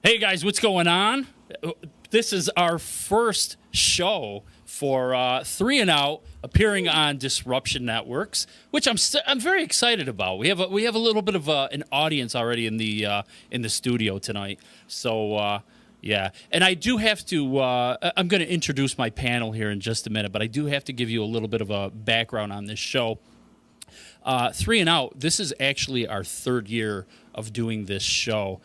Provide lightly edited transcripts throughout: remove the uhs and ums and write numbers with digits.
Hey guys, what's going on? This is our first show for Three and Out, appearing on Disruption Networks, which I'm very excited about. We have a little bit of an audience already in the studio tonight. So yeah, and I do have to. I'm going to introduce my panel here in just a minute, but I do have to give you a little bit of a background on this show. Three and Out, this is actually our third year of doing this show.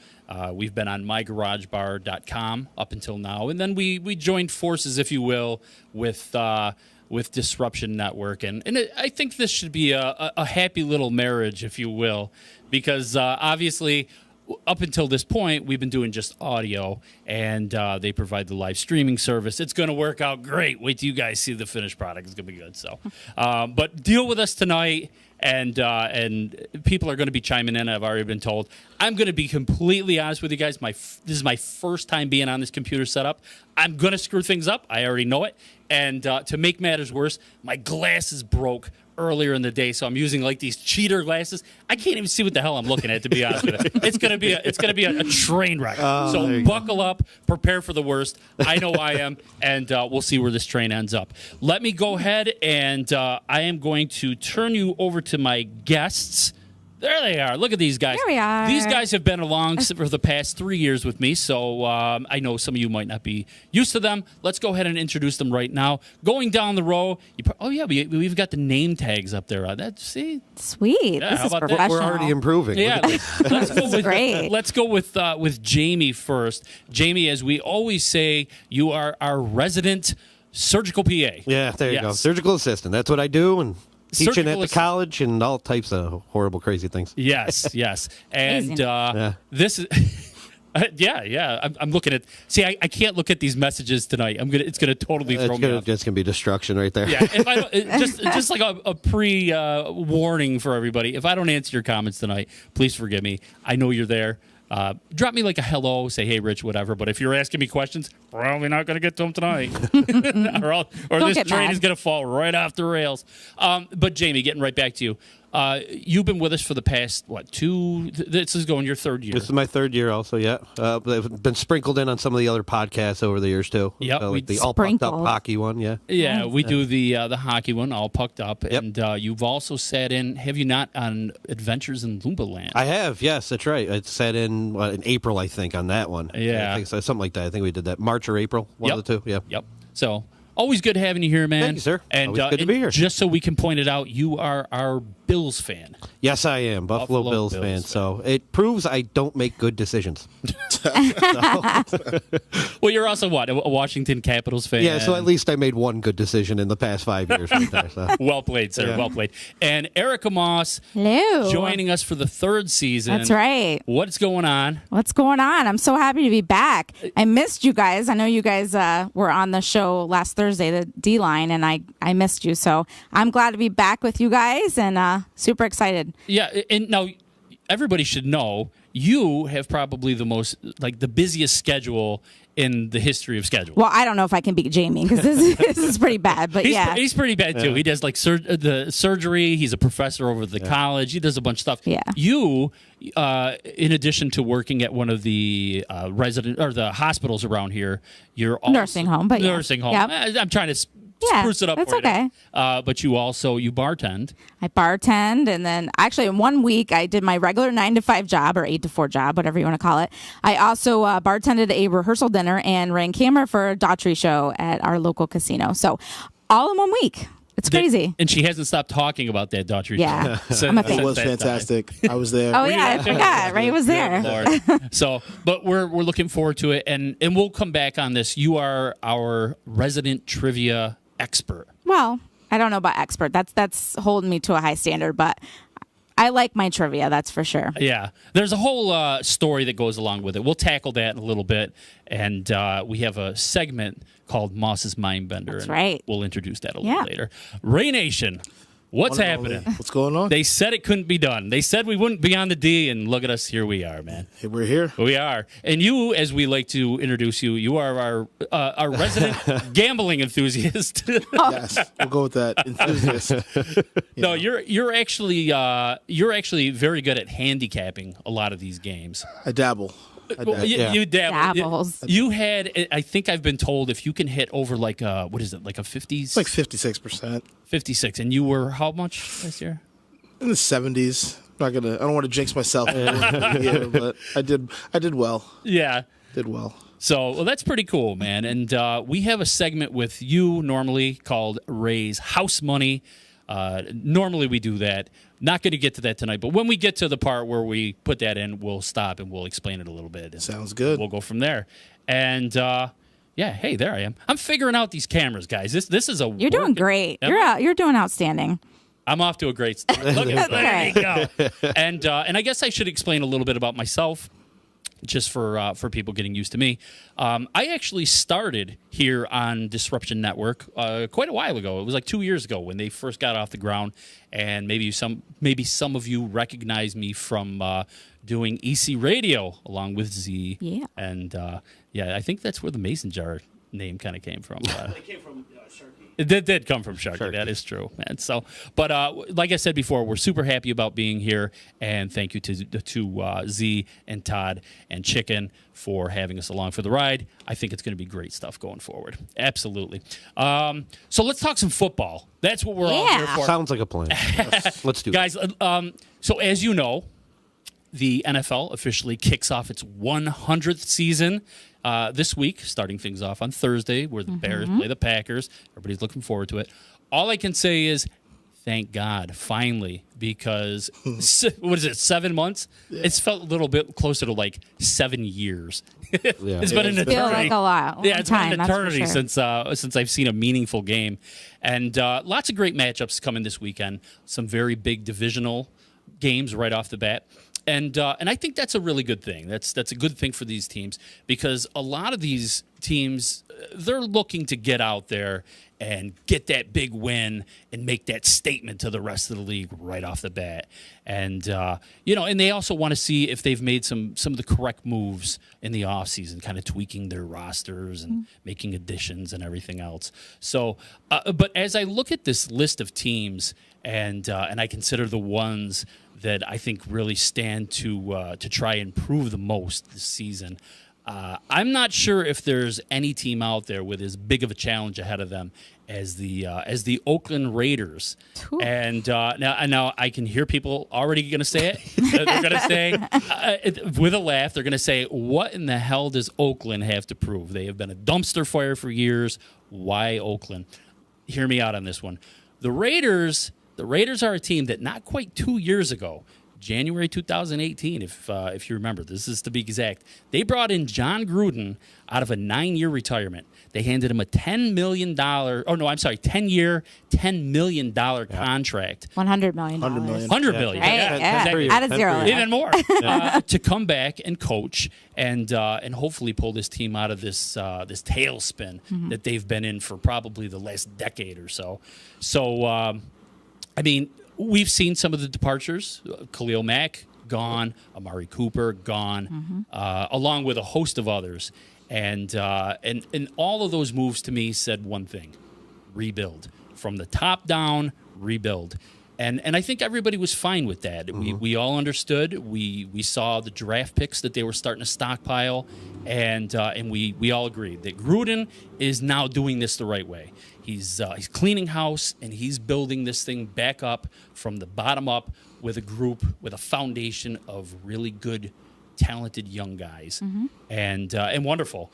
We've been on mygaragebar.com up until now, and then we joined forces, if you will, with Disruption Network, and I think this should be a happy little marriage, if you will, because obviously up until this point we've been doing just audio, and they provide the live streaming service. It's going to work out great. Wait till you guys see the finished product. It's going to be good. So, but deal with us tonight. And people are going to be chiming in. I've already been told. I'm going to be completely honest with you guys. This is my first time being on this computer setup. I'm going to screw things up. I already know it. And to make matters worse, my glasses broke earlier in the day, so I'm using like these cheater glasses. I can't even see what the hell I'm looking at, to be honest with you. It's gonna be a train wreck. So buckle up, prepare for the worst. I know I am, and we'll see where this train ends up. Let me go ahead and I am going to turn you over to my guests. There they are. Look at these guys. Here we are. These guys have been along for the past 3 years with me, so I know some of you might not be used to them. Let's go ahead and introduce them right now. Going down the row, we've got the name tags up there. See? Sweet. Yeah, this is how about that? professional. We're already improving. Yeah, let's go with great. Let's go with Jamie first. Jamie, as we always say, you are our resident surgical PA. Yeah, there you Yes. go. Surgical assistant. That's what I do, and teaching Surgical at the college and all types of horrible, crazy things. Yes, yes, and Amazing. this is. Yeah. I'm looking at. See, I can't look at these messages tonight. It's gonna totally throw me off. That's gonna be destruction right there. Yeah, if I don't, just like a pre warning for everybody. If I don't answer your comments tonight, please forgive me. I know you're there. Drop me like a hello, say hey Rich, whatever. But if you're asking me questions, probably not going to get to them tonight, or this train is going to fall right off the rails. But Jamie, getting right back to you. You've been with us for the past, this is going your third year. This is my third year also, yeah. I've been sprinkled in on some of the other podcasts over the years, too. Yep. Like the All Pucked Up hockey one, yeah. Yeah, we do the hockey one, All Pucked Up. Yep. And you've also sat in, have you not, on Adventures in Loomba Land? I have, yes, that's right. I sat in April, I think, on that one. Yeah. I think so, something like that. I think we did that. March or April, one of the two, yeah. Yep. So, always good having you here, man. Thank you, sir. And, Always good to be here. Just so we can point it out, you are our Bills fan. Yes, I am. Buffalo Bills fan. So it proves I don't make good decisions. Well, you're also what, a Washington Capitals fan? Yeah, so at least I made one good decision in the past 5 years right there. So. Well played, sir. Yeah. Well played. And Erica Moss Hello. joining us for the third season. That's right. What's going on? What's going on? I'm so happy to be back. I missed you guys. I know you guys were on the show last Thursday, the D-Line, and I missed you. So I'm glad to be back with you guys and super excited. Yeah, and now everybody should know you have probably the busiest schedule in the history of schedule. Well, I don't know if I can beat Jamie because this is pretty bad, but He's pretty bad too. He does like the surgery. He's a professor over at the college. He does a bunch of stuff. Yeah. You, in addition to working at one of the the hospitals around here, you're also Nursing home, but yeah. nursing home. Yep. I'm trying to Yeah, spruce it up that's for you. okay. But you bartend. I bartend, and then actually in 1 week I did my regular 9 to 5 job or 8 to 4 job, whatever you want to call it. I also bartended a rehearsal dinner and ran camera for a Daughtry show at our local casino. So all in 1 week. It's crazy. And she hasn't stopped talking about that Daughtry Yeah. show. I'm a It fan. was fantastic. I was there. Oh yeah, I forgot. Ray was there. Lord. So, but we're looking forward to it, and we'll come back on this. You are our resident trivia expert. Well, I don't know about expert. That's holding me to a high standard, but I like my trivia, that's for sure. Yeah, there's a whole story that goes along with it. We'll tackle that in a little bit, and we have a segment called Moss's Mindbender. That's and right. We'll introduce that a little Yeah. later. Ray Nation, what's happening? What's going on? They said it couldn't be done. They said we wouldn't be on the D, and look at us. Here we are, man. Hey, we're here. We are. And you, as we like to introduce you, you are our resident gambling enthusiast. Yes, we'll go with that. Enthusiast. No, you're actually very good at handicapping a lot of these games. I dabble. Well, Yeah. you dabble. Dabbles. You had, I think I've been told, if you can hit over like what is it, like a 50s? It's like 56% 56. And you were how much last year? in the 70s. I don't want to jinx myself here, but I did well. Yeah. Did well. So, well, that's pretty cool, man. And we have a segment with you normally called Raise House Money. Normally we do that. Not going to get to that tonight, but when we get to the part where we put that in, we'll stop and we'll explain it a little bit. And Sounds good. We'll go from there. And yeah, hey, there I am. I'm figuring out these cameras, guys. This is a You're doing great. You're doing outstanding. I'm off to a great start. Look at there you go. And I guess I should explain a little bit about myself, just for people getting used to me. I actually started here on Disruption Network quite a while ago. It was like 2 years ago when they first got off the ground, and maybe some of you recognize me from doing EC Radio along with Z. Yeah. And I think that's where the Mason Jar name kind of came from. It came from Sharky. It did come from Sharky. That is true, man. So, but like I said before, we're super happy about being here, and thank you to Z and Todd and Chicken for having us along for the ride. I think it's going to be great stuff going forward. Absolutely. So let's talk some football. That's what we're all here for, Sounds like a plan. Let's do it. guys. So as you know, the NFL officially kicks off its 100th season this week, starting things off on Thursday, where the Bears play the Packers. Everybody's looking forward to it. All I can say is, thank God, finally, because what is it, 7 months? Yeah. It's felt a little bit closer to like 7 years. Yeah. It's been an eternity. Feels like a lot. Yeah, it's time, been an eternity since I've seen a meaningful game, and lots of great matchups coming this weekend. Some very big divisional games right off the bat. And I think that's a really good thing. That's a good thing for these teams, because a lot of these teams, they're looking to get out there and get that big win and make that statement to the rest of the league right off the bat. And and they also want to see if they've made some of the correct moves in the offseason, kind of tweaking their rosters and making additions and everything else. So, but as I look at this list of teams and I consider the ones that I think really stand to try and prove the most this season, I'm not sure if there's any team out there with as big of a challenge ahead of them as the Oakland Raiders. Ooh. And now I can hear people already going to say it. They're going to say, with a laugh, they're going to say, "What in the hell does Oakland have to prove? They have been a dumpster fire for years. Why Oakland?" Hear me out on this one. The Raiders are a team that not quite 2 years ago, January 2018, if you remember, this is to be exact, they brought in John Gruden out of a 9-year retirement. They handed him a $10 million, 10-year, $10 million contract. $100 million. $100 million. $100 million. Right? Yeah. Add a zero. Even more. To come back and coach and hopefully pull this team out of this tailspin that they've been in for probably the last decade or so. So, I mean, we've seen some of the departures. Khalil Mack, gone. Amari Cooper, gone. Along with a host of others. And all of those moves to me said one thing: rebuild. From the top down, rebuild. And I think everybody was fine with that. We all understood. We saw the draft picks that they were starting to stockpile, and we all agreed that Gruden is now doing this the right way. He's cleaning house, and he's building this thing back up from the bottom up with a group, with a foundation of really good, talented young guys, and wonderful.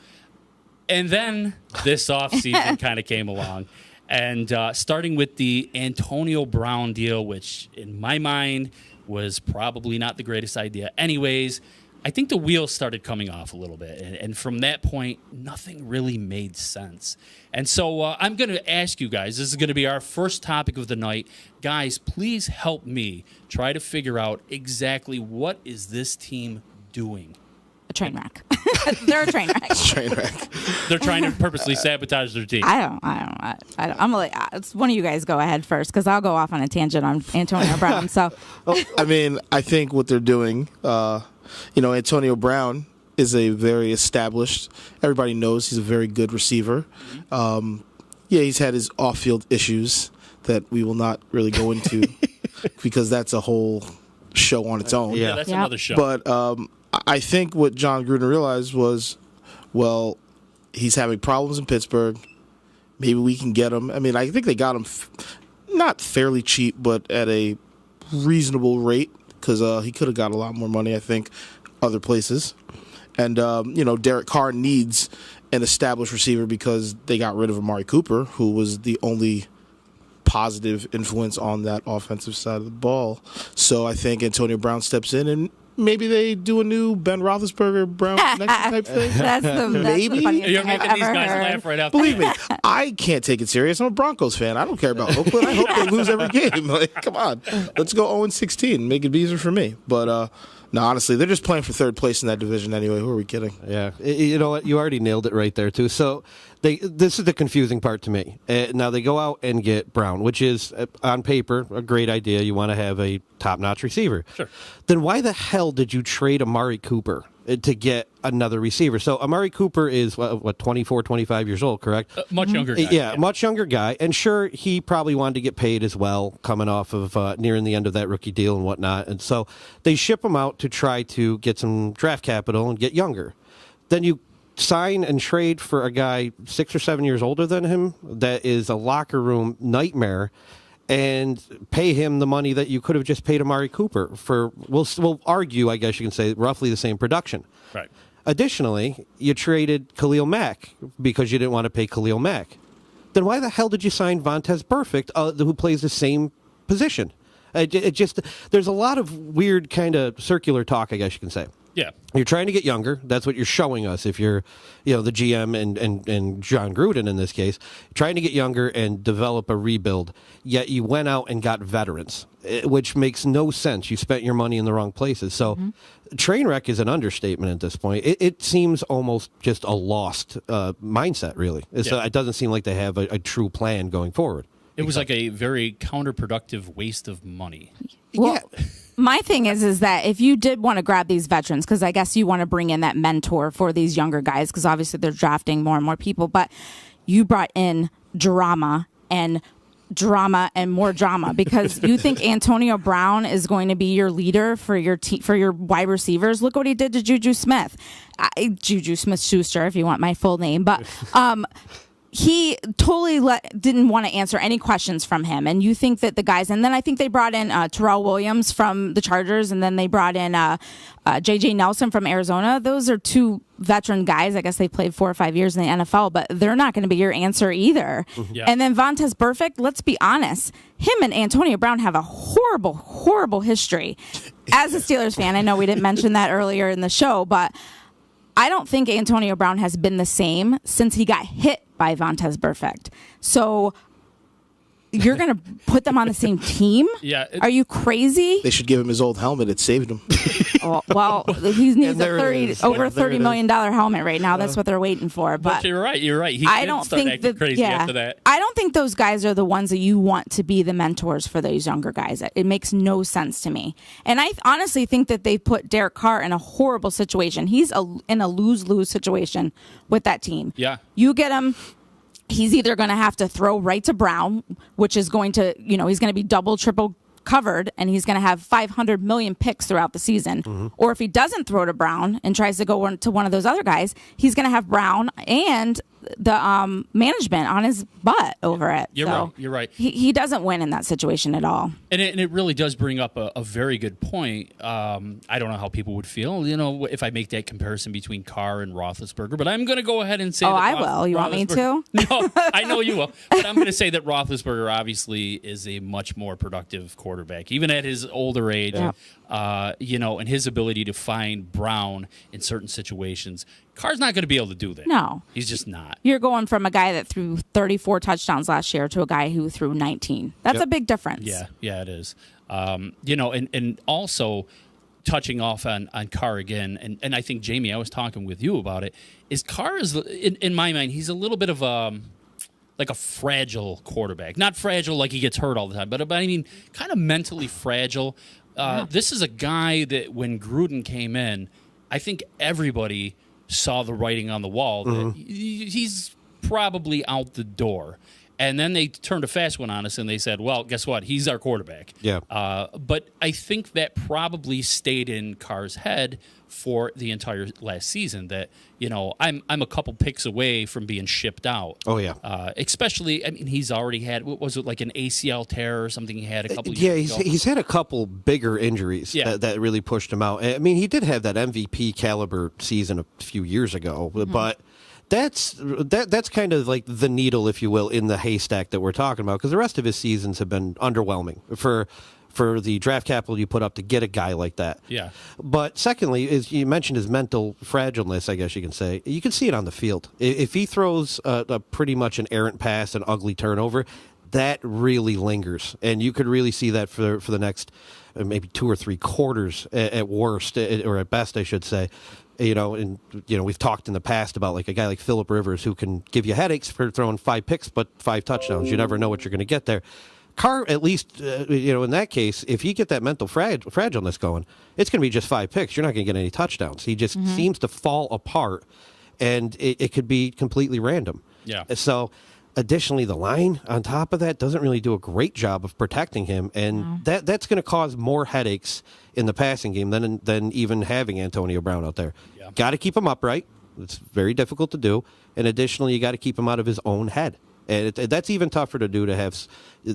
And then this offseason kind of came along, and starting with the Antonio Brown deal, which in my mind was probably not the greatest idea anyways. I think the wheels started coming off a little bit. And from that point, nothing really made sense. And so I'm going to ask you guys, this is going to be our first topic of the night. Guys, please help me try to figure out exactly what is this team doing. A train wreck. They're a train wreck. Train wreck. They're trying to purposely sabotage their team. I don't. I'm like, it's one of you guys go ahead first, because I'll go off on a tangent on Antonio Brown. So, I mean, I think what they're doing, Antonio Brown is a very established, everybody knows he's a very good receiver. He's had his off-field issues that we will not really go into because that's a whole show on its own. Yeah, that's another show. But I think what John Gruden realized was, well, he's having problems in Pittsburgh. Maybe we can get him. I mean, I think they got him not fairly cheap, but at a reasonable rate because he could have got a lot more money, I think, other places. And, Derek Carr needs an established receiver because they got rid of Amari Cooper, who was the only positive influence on that offensive side of the ball. So I think Antonio Brown steps in and maybe they do a new Ben Roethlisberger Brown connection type thing. That's the Maybe. funniest You're thing I've making these ever guys heard. laugh right out Believe there. me, I can't take it serious. I'm a Broncos fan. I don't care about Oakland. I hope they lose every game. Like, come on. Let's go 0-16. Make it easier for me. But no, honestly, they're just playing for third place in that division anyway. Who are we kidding? Yeah, you know what? You already nailed it right there too. So this is the confusing part to me. Now they go out and get Brown, which is on paper a great idea. You want to have a top-notch receiver. Sure. Then why the hell did you trade Amari Cooper to get another receiver? So Amari Cooper is what 24, 25 years old, correct? Much younger guy. Yeah, much younger guy, and sure, he probably wanted to get paid as well, coming off of nearing the end of that rookie deal and whatnot. And so they ship him out to try to get some draft capital and get younger. Then you sign and trade for a guy 6 or 7 years older than him that is a locker room nightmare, and pay him the money that you could have just paid Amari Cooper for. We'll argue, I guess you can say, roughly the same production. Right. Additionally, you traded Khalil Mack because you didn't want to pay Khalil Mack. Then why the hell did you sign Vontaze Burfict, who plays the same position? It just there's a lot of weird kind of circular talk, I guess you can say. Yeah. You're trying to get younger. That's what you're showing us. If you're, the GM and John Gruden in this case, trying to get younger and develop a rebuild. Yet you went out and got veterans, which makes no sense. You spent your money in the wrong places. So, train wreck is an understatement at this point. It seems almost just a lost mindset. Really, it doesn't seem like they have a true plan going forward. It was like a very counterproductive waste of money. Well, my thing is that if you did want to grab these veterans, because I guess you want to bring in that mentor for these younger guys, because obviously they're drafting more and more people, but you brought in drama and more drama because you think Antonio Brown is going to be your leader for your for your wide receivers. Look what he did to Juju Smith, Juju Smith-Schuster, if you want my full name, but. He totally didn't want to answer any questions from him. And you think that the guys, and then I think they brought in Terrell Williams from the Chargers, and then they brought in J.J. Nelson from Arizona. Those are two veteran guys. I guess they played 4 or 5 years in the NFL, but they're not going to be your answer either. Yeah. And then Vontaze Burfict, let's be honest, him and Antonio Brown have a horrible, horrible history. As a Steelers fan, I know we didn't mention that earlier in the show, but I don't think Antonio Brown has been the same since he got hit by Vontaze Burfict. So you're going to put them on the same team? Yeah. Are you crazy? They should give him his old helmet. It saved him. Well, he needs there it is. over Yeah, there it $30 million helmet right now. That's what they're waiting for. But But you're right. He I did don't start think acting that. crazy Yeah, after that. I don't think those guys are the ones that you want to be the mentors for those younger guys. It makes no sense to me. And I honestly think that they put Derek Carr in a horrible situation. He's in a lose-lose situation with that team. Yeah. You get him. He's either going to have to throw right to Brown, which is going to, he's going to be double, triple covered, and he's going to have 500 million picks throughout the season. Or if he doesn't throw to Brown and tries to go to one of those other guys, he's going to have Brown and the management on his butt over it. You're right. He doesn't win in that situation at all. And it really does bring up a very good point. I don't know how people would feel, if I make that comparison between Carr and Roethlisberger, but I'm going to go ahead and say Oh, that I will. You want me to? No, I know you will. But I'm going to say that Roethlisberger obviously is a much more productive quarterback, even at his older age, and his ability to find Brown in certain situations. Carr's not going to be able to do that. No. He's just not. You're going from a guy that threw 34 touchdowns last year to a guy who threw 19. That's a big difference. Yeah, it is. And also touching off on Carr again, and I think, Jamie, I was talking with you about it, is Carr is, in my mind, he's a little bit of like a fragile quarterback. Not fragile like he gets hurt all the time, but I mean kind of mentally fragile. This is a guy that when Gruden came in, I think everybody saw the writing on the wall that he's probably out the door. And then they turned a fast one on us and they said, well, guess what? He's our quarterback. Yeah. But I think that probably stayed in Carr's head for the entire last season that, I'm a couple picks away from being shipped out. Oh, yeah. Especially, he's already had, what was it, like an ACL tear or something he had a couple Yeah, years ago? he's had a couple bigger injuries Yeah. that really pushed him out. He did have that MVP caliber season a few years ago, but that's kind of like the needle, if you will, in the haystack that we're talking about, because the rest of his seasons have been underwhelming for the draft capital you put up to get a guy like that. Yeah. But secondly, as you mentioned, his mental fragileness, I guess you can say, you can see it on the field. If he throws a pretty much an errant pass, an ugly turnover, that really lingers, and you could really see that for the next maybe 2 or 3 quarters at worst, or at best, I should say. We've talked in the past about like a guy like Phillip Rivers who can give you headaches for throwing 5 picks but 5 touchdowns. You never know what you're going to get there. Carr, at least, in that case, if you get that mental fragileness going, it's going to be just 5 picks. You're not going to get any touchdowns. He just seems to fall apart, and it could be completely random. Yeah. So, additionally, the line on top of that doesn't really do a great job of protecting him, and that's going to cause more headaches in the passing game than even having Antonio Brown out there. Yeah. Got to keep him upright. It's very difficult to do, and additionally, you got to keep him out of his own head. And that's even tougher to do, to have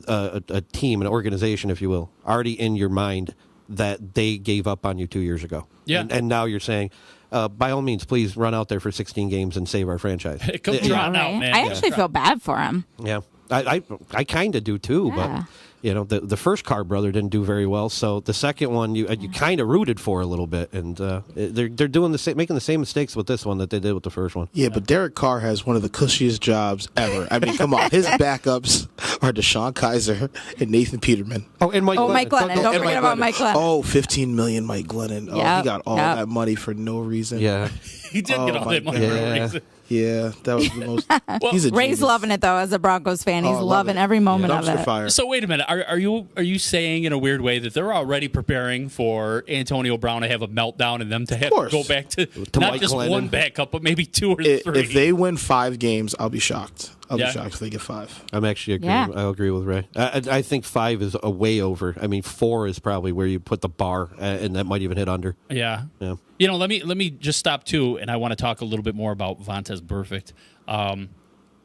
a team, an organization, if you will, already in your mind that they gave up on you 2 years ago. Yeah. And now you're saying, by all means, please run out there for 16 games and save our franchise. Come drawn out, Right. man. I actually feel bad for him. Yeah. I kind of do too, Yeah. but the first Carr brother didn't do very well, so the second one you kind of rooted for a little bit, and they're doing making the same mistakes with this one that they did with the first one. Yeah, but Derek Carr has one of the cushiest jobs ever. Come on. His backups are Deshaun Kaiser and Nathan Peterman. Oh, and Mike. Oh, Mike Glennon. Don't And forget about Mike Glennon. Oh, $15 million Mike Glennon. Oh, Yep, he got all yep. that money for no reason. Yeah. He did get all my that money for God. a reason. Yeah, that was the most. He's a Ray's genius. loving it though, as a Broncos fan. He's Oh, I love loving it. every moment of Dumpster it. fire. So wait a minute. Are you saying in a weird way that they're already preparing for Antonio Brown to have a meltdown and them to have to course. go back to not Mike just Glennon. one backup, but maybe 2 or 3? If they win 5 games, I'll be shocked. I'll Yeah. be shocked if they get 5. I'm actually agreeing. Yeah. I'll agree with Ray. I think 5 is a way over. 4 is probably where you put the bar, and that might even hit under. Yeah. Yeah. Let me just stop too, and I want to talk a little bit more about Vontaze Burfict.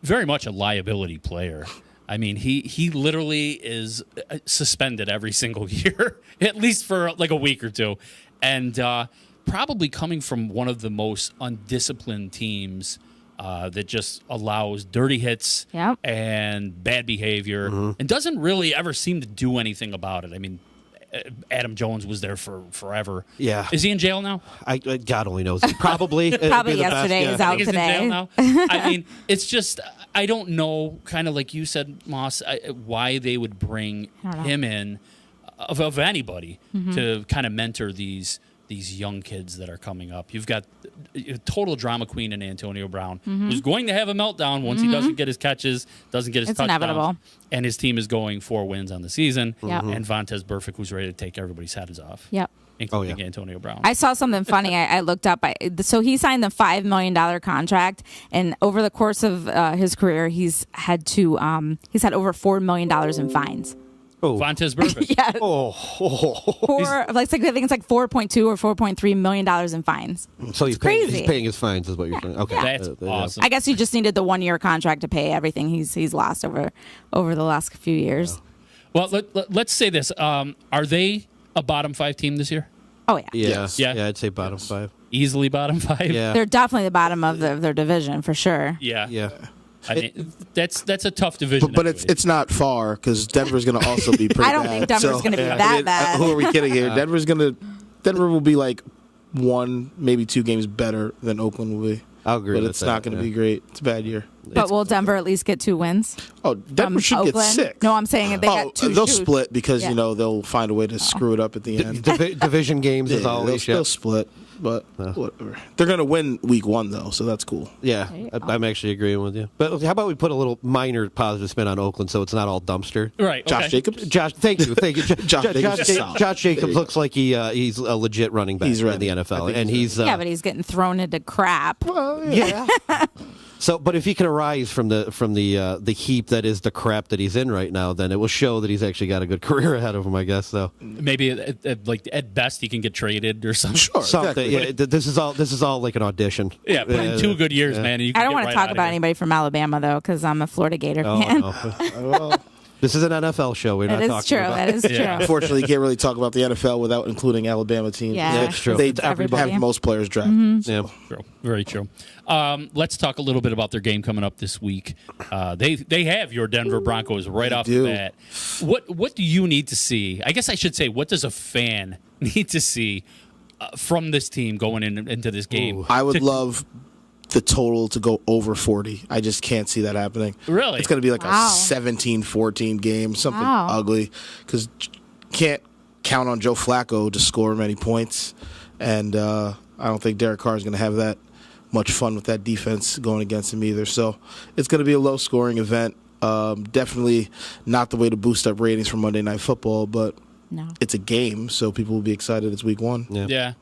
Very much a liability player. He literally is suspended every single year, at least for like a week or two, and probably coming from one of the most undisciplined teams that just allows dirty hits Yep. and bad behavior, and doesn't really ever seem to do anything about it. Adam Jones was there for forever. Yeah. Is he in jail now? God only knows. Probably. it'd Probably be the best, yesterday yeah. is out He's today. in jail now. It's just, I don't know, kind of like you said, Moss, why they would bring I don't know. him in of anybody Mm-hmm. to kind of mentor these young kids that are coming up. You've got a total drama queen in Antonio Brown, who's going to have a meltdown once he doesn't get his catches, doesn't get his It's touchdowns. inevitable. And his team is going 4 wins on the season. Yep. And Vontaze Burfict, who's ready to take everybody's heads off. Yep. Including Oh, yeah. Antonio Brown. I saw something funny. I looked up. So he signed the $5 million contract, and over the course of his career, he's had over $4 million in fines. Oh. Vontaze Burfict. Yeah, Oh. I think it's like 4.2 or 4.3 million dollars in fines. So he's crazy. paying his fines, is what you're saying. Okay. That's Yeah. awesome. I guess he just needed the 1-year contract to pay everything he's lost over the last few years. Well, let's say this. Are they a bottom 5 team this year? Oh yeah. Yeah. Yes. Yeah. I'd say bottom 5. Easily bottom 5? Yeah. They're definitely the bottom of their division for sure. Yeah. Yeah. That's a tough division. But anyways. it's not far because Denver's going to also be pretty I don't bad. think Denver's gonna be that bad. Who are we kidding here? Denver will be like 1, maybe 2 games better than Oakland will be. I'll agree But with it's that, not going to yeah. be great. It's a bad year. But will Denver at least get 2 wins? Oh, Denver should Oakland? get 6. No, I'm saying they got 2 they'll shoots. split because Yeah. they'll find a way to screw it up at the end. Division games is Yeah, always they'll split, but whatever. They're going to win week 1 though, so that's cool. Yeah, Okay. I'm actually agreeing with you. But how about we put a little minor positive spin on Oakland so it's not all dumpster? right. Josh okay. Jacobs. Josh, thank you. Josh Jacobs is solid. Josh There Jacobs you go. looks like he's a legit running back He's in ready. the I NFL, think and he's he's Yeah, but he's getting thrown into crap. yeah. So, but if he can arise from the heap that is the crap that he's in right now, then it will show that he's actually got a good career ahead of him, I guess. So Maybe at best he can get traded or something. Sure, something. exactly. Yeah, this is all like an audition. Yeah, put in 2 good years, man. And you can I don't get want right to talk out of about here. anybody from Alabama though, because I'm a Florida Gator Oh, fan. no. Well, This is an NFL show. We're not That is talking true. about. That is true. Yeah. unfortunately, you can't really talk about the NFL without including Alabama teams. Yeah. Yeah, it's true. They It's everybody. have most players drafted. Yeah. True. Very true. Let's talk a little bit about their game coming up this week. They have your Denver Broncos right off the do. bat. What do you need to see? I guess I should say, what does a fan need to see from this team going into this game? I would love the total to go over 40. I just can't see that happening. Really? It's going to be like Wow. a 17-14 game, something Wow. ugly, because can't count on Joe Flacco to score many points, and I don't think Derek Carr is going to have that much fun with that defense going against him either. So it's going to be a low-scoring event. Definitely not the way to boost up ratings for Monday Night Football, but No. it's a game, so people will be excited. It's week 1. Yeah.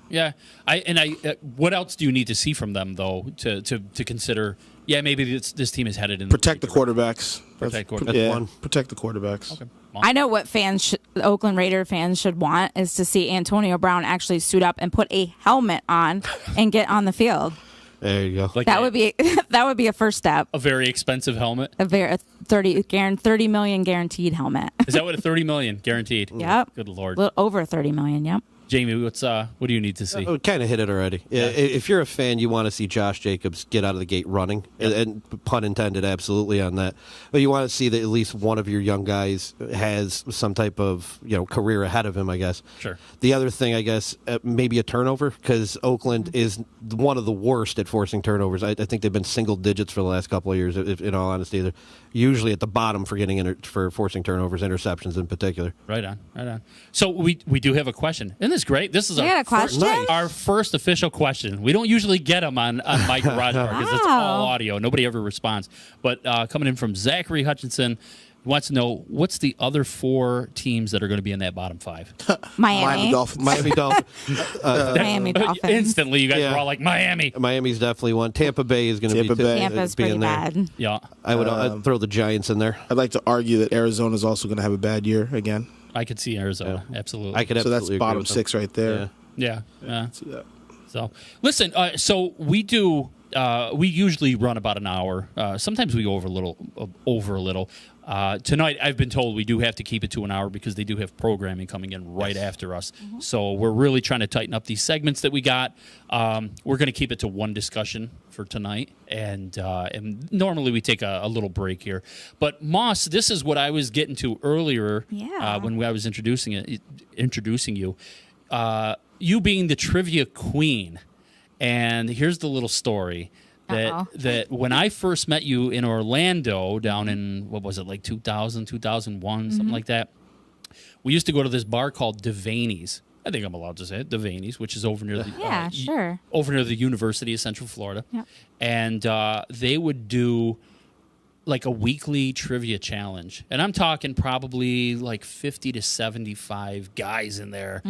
What else do you need to see from them though to consider? Yeah, maybe this team is headed in Protect the right direction. quarterbacks. Protect quarterbacks. Yeah, one. protect the quarterbacks. Okay. I know what the Oakland Raider fans should want is to see Antonio Brown actually suit up and put a helmet on and get on the field. There you go. Like That would be a first step. a very expensive helmet. A 30 million guaranteed helmet. Is that what a $30 million guaranteed? Yep. Good Lord. A little over 30 million. Yep. Jamie, what do you need to see? We kind of hit it already. If you're a fan, you want to see Josh Jacobs get out of the gate running, and pun intended, absolutely on that. But you want to see that at least one of your young guys has some type of career ahead of him, I guess. Sure. The other thing, I guess, maybe a turnover, because Oakland is one of the worst at forcing turnovers. I think they've been single digits for the last couple of years. In all honesty, they're usually at the bottom for for forcing turnovers, interceptions in particular. Right on. So we do have a question. Isn't this great? This is You got a question? our first official question. We don't usually get them on Mike Garage Bar because it's all audio. Nobody ever responds. But coming in from Zachary Hutchinson, he wants to know what's the other 4 teams that are going to be in that bottom 5. Miami Dolphins. Miami Dolphins. Miami Dolphins. Instantly, you guys Yeah. were all like Miami. Miami's definitely one. Tampa Bay is going to be Tampa Bay. Tampa's be pretty in there. bad. Yeah, I would I'd throw the Giants in there. I'd like to argue that Arizona is also going to have a bad year again. I could see Arizona. Absolutely. I could So that's absolutely agree bottom with them. 6 right there. Yeah. Yeah. See that. So listen. So we do. We usually run about an hour. Sometimes we go over a little. Tonight, I've been told we do have to keep it to an hour because they do have programming coming in right after us. So we're really trying to tighten up these segments that we got. We're going to keep it to one discussion for tonight, and normally we take a little break here. But Moss, this is what I was getting to earlier. Yeah. When I was introducing you. You being the trivia queen, and here's the little story. Uh-oh. That when I first met you in Orlando down in, what was it, like 2000, 2001, something like that, we used to go to this bar called Devaney's. I think I'm allowed to say it, Devaney's, which is over near the Yeah, sure. over near the University of Central Florida. Yep. And they would do like a weekly trivia challenge. And I'm talking probably like 50 to 75 guys in there,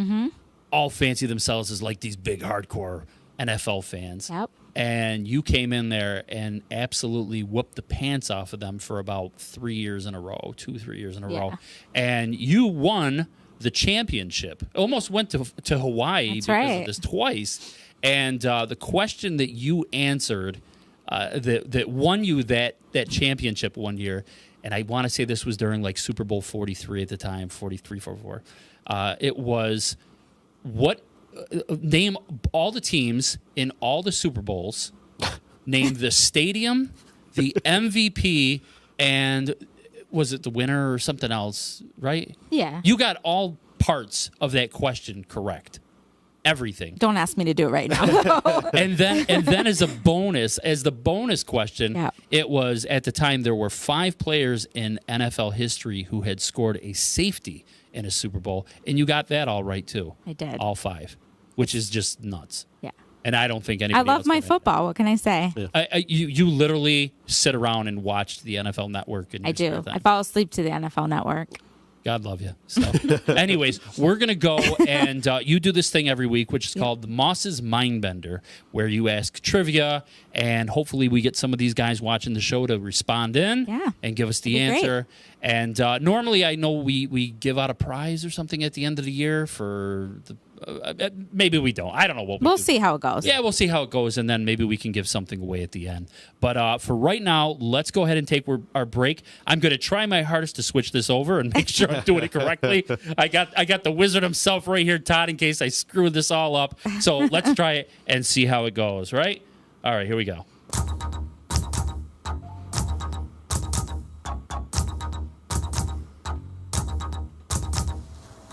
all fancy themselves as like these big hardcore NFL fans. Yep. And you came in there and absolutely whooped the pants off of them for about 3 years in a row, 2-3 years in a row. And you won the championship. Almost went to Hawaii That's because right. of this twice. And the question that you answered that won you that championship one year, and I want to say this was during like Super Bowl 43 at the time, 43, 44. It was name all the teams in all the Super Bowls, name the stadium, the MVP, and was it the winner or something else, right? Yeah. You got all parts of that question correct. Everything. Don't ask me to do it right now. And then as the bonus question, Yeah. it was at the time there were 5 players in NFL history who had scored a safety in a Super Bowl, and you got that all right too. I did. All 5, which is just nuts. Yeah. And I don't think I anybody. love else my got that. football. What can I say? You literally sit around and watch the NFL Network. And I you do. spare time. I fall asleep to the NFL Network. God love you. So, anyways, we're going to go and you do this thing every week, which is called the Moss's Mindbender, where you ask trivia, and hopefully we get some of these guys watching the show to respond in and give us the answer. And normally I know we give out a prize or something at the end of the year for the. Maybe we don't. I don't know what We'll do. see how it goes. Yeah, we'll see how it goes, and then maybe we can give something away at the end. But for right now, let's go ahead and take our break. I'm going to try my hardest to switch this over and make sure I'm doing it correctly. I got the wizard himself right here, Todd, in case I screw this all up. So let's try it and see how it goes, right? All right, here we go.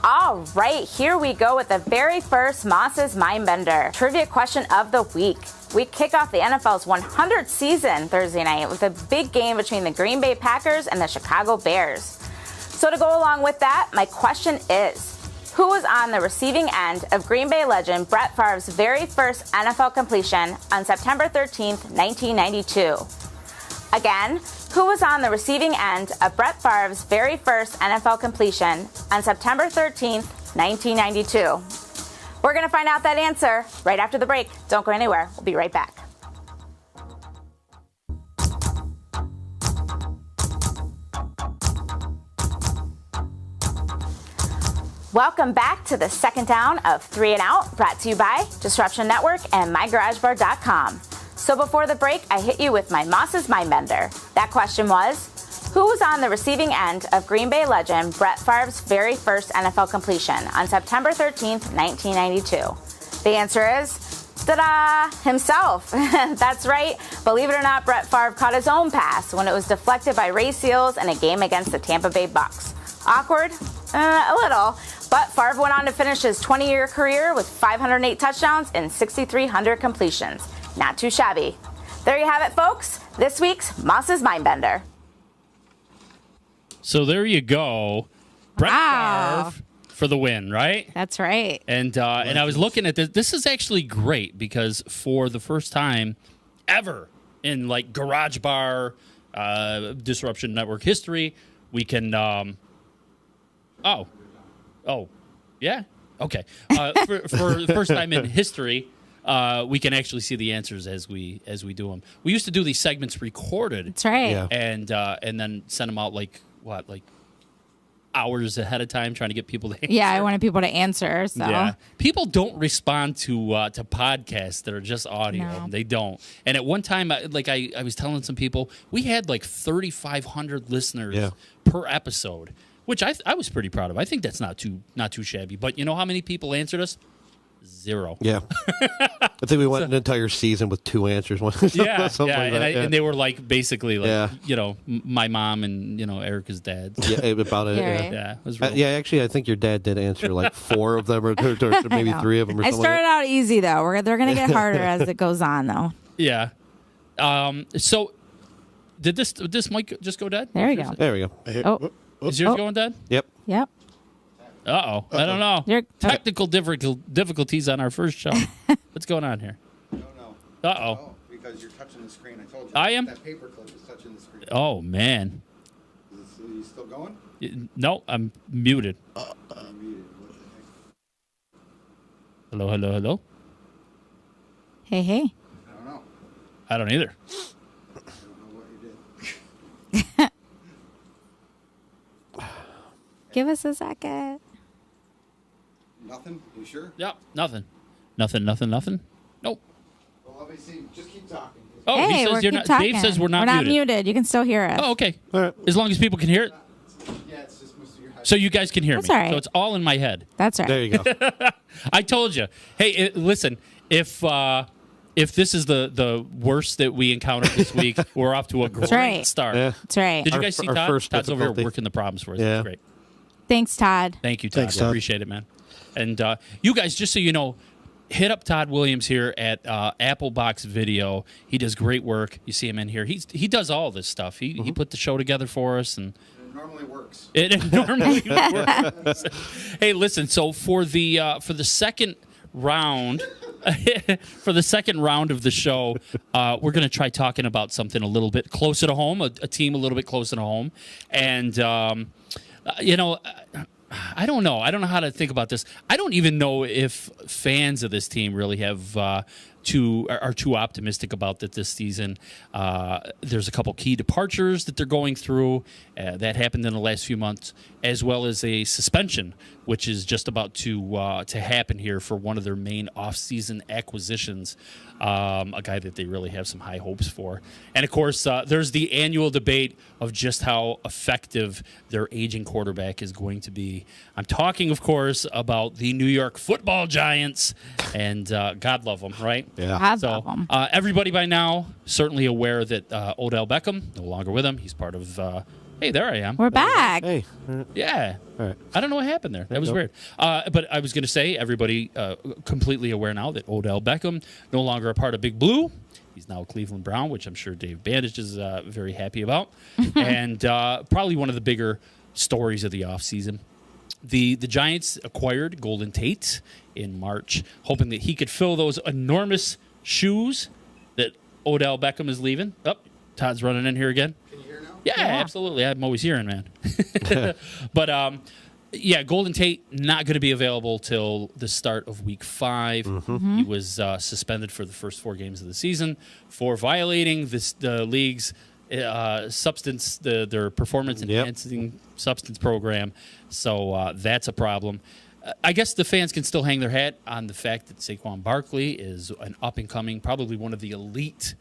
All right, here we go with the very first Moss's Mindbender trivia question of the week. We kick off the NFL's 100th season Thursday night with a big game between the Green Bay Packers and the Chicago Bears. So to go along with that, my question is, who was on the receiving end of Green Bay legend Brett Favre's very first NFL completion on September 13th, 1992? Again, who was on the receiving end of Brett Favre's very first NFL completion on September 13th, 1992? We're going to find out that answer right after the break. Don't go anywhere. We'll be right back. Welcome back to the second down of 3 and Out, brought to you by Disruption Network and MyGarageBar.com. So before the break, I hit you with my Moss's Mindbender. That question was, who was on the receiving end of Green Bay legend Brett Favre's very first NFL completion on September 13th, 1992? The answer is, ta-da, himself. That's right. Believe it or not, Brett Favre caught his own pass when it was deflected by Ray Seals in a game against the Tampa Bay Bucks. Awkward? A little. But Favre went on to finish his 20-year career with 508 touchdowns and 6,300 completions. Not too shabby. There you have it, folks. This week's Moss's Mindbender. So there you go. Brett Wow. Favre for the win, right? That's right. And I was looking at this. This is actually great because for the first time ever in like Garage Bar Disruption Network history, we can. Yeah. Okay. For the first time in history, we can actually see the answers as we do them. We used to do these segments recorded. That's right. Yeah. And then send them out like hours ahead of time, trying to get people to answer. Yeah, I wanted people to answer. So Yeah, people don't respond to podcasts that are just audio. No. They don't. And at one time, I was telling some people, we had like 3,500 listeners per episode, which I was pretty proud of. I think that's not too shabby. But you know how many people answered us? 0. Yeah. I think we went an entire season with 2 answers. Yeah, Something like that, and they were like basically like Yeah. my mom and Erica's dad. Yeah, about it. Yeah, Yeah. right. Yeah, it was real. Yeah, actually, I think your dad did answer like 4 of them, or maybe 3 of them. Or I something started like out easy, though. They're going to get harder as it goes on, though. Yeah. So did this mic just go dead? There you go. that. There we go. Oh, Is yours Oh. going dead? Yep. yep. Uh-oh. I don't know. Technical difficulties on our first show. What's going on here? No. Uh-oh. Oh, because you're touching the screen. I told you. I am? That paper clip is touching the screen. Oh, man. Is you still going? No, I'm muted. I'm muted. What the heck? Hello, hello, hello? Hey, hey. I don't know. I don't either. I don't know what you did. Give us a second. Nothing? You sure? Yep, nothing. Nothing. Nope. Well, let me see. Just keep talking. Oh, Hey, he says we're you're keep not. talking. Dave says we're not muted. muted. You can still hear us. Oh, okay. All right. As long as people can hear it. Yeah, it's just Mr. Your head. So you guys can hear That's me. all right. So it's all in my head. That's right. There you go. I told you. Hey, listen, if this is the worst that we encountered this week, we're off to a great right. start. Yeah. That's right. Did you Our- guys see our Todd? first Todd's over here difficulty. working the problems for us. Yeah. That's great. Thanks, Todd. Thank you, Todd. Thanks, Todd. Appreciate it, man. And you guys, just so you know, hit up Todd Williams here at Apple Box Video. He does great work. You see him in here. He does all this stuff. He put the show together for us, and It normally works. it normally works. Hey, listen. So for the second round. For the second round of the show, we're going to try talking about something a little bit closer to home, a team a little bit closer to home. And I don't know. I don't know how to think about this. I don't even know if fans of this team really have are too optimistic about that this season. There's a couple key departures that they're going through that happened in the last few months, as well as a suspension, which is just about to happen here for one of their main off-season acquisitions, a guy that they really have some high hopes for. And of course, there's the annual debate of just how effective their aging quarterback is going to be. I'm talking, of course, about the New York Football Giants, and God love them, right? Yeah. God So love 'em. everybody by now certainly aware that Odell Beckham no longer with him. He's part of. Hey, there I am. We're back. Hey, Yeah. all right. I don't know what happened there. That was weird. But I was going to say, everybody completely aware now that Odell Beckham no longer a part of Big Blue. He's now a Cleveland Brown, which I'm sure Dave Bandage is very happy about. And probably one of the bigger stories of the offseason. The Giants acquired Golden Tate in March, hoping that he could fill those enormous shoes that Odell Beckham is leaving. Oh, Todd's running in here again. Can you hear now? Yeah, absolutely. I'm always hearing, man. But yeah, Golden Tate not going to be available till the start of Week 5. He was suspended for the first 4 games of the season for violating the league's their performance enhancing substance program. So that's a problem. I guess the fans can still hang their hat on the fact that Saquon Barkley is an up and coming, probably one of the elite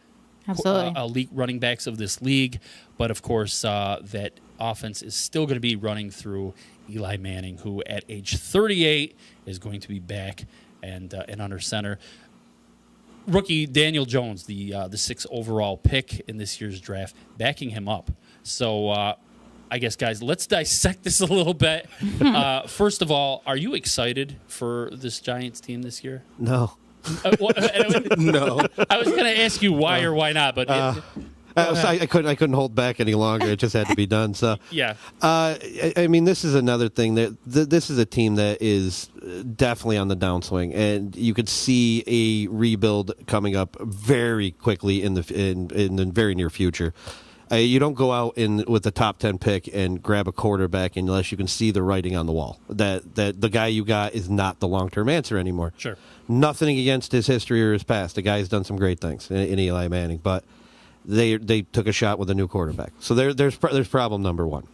running backs of this league. But of course, that offense is still going to be running through Eli Manning, who at age 38 is going to be back and under center. Rookie Daniel Jones, the 6th overall pick in this year's draft, backing him up. So I guess, guys, let's dissect this a little bit. First of all, are you excited for this Giants team this year? No. No. I was going to ask you why or why not, but I couldn't hold back any longer. It just had to be done. So yeah. I mean, this is another thing that this is a team that is definitely on the downswing, and you could see a rebuild coming up very quickly in the very near future. You don't go out with the top 10 pick and grab a quarterback unless you can see the writing on the wall that the guy you got is not the long-term answer anymore. Sure. Nothing against his history or his past. The guy's done some great things in Eli Manning, but they took a shot with a new quarterback. So there's problem number one.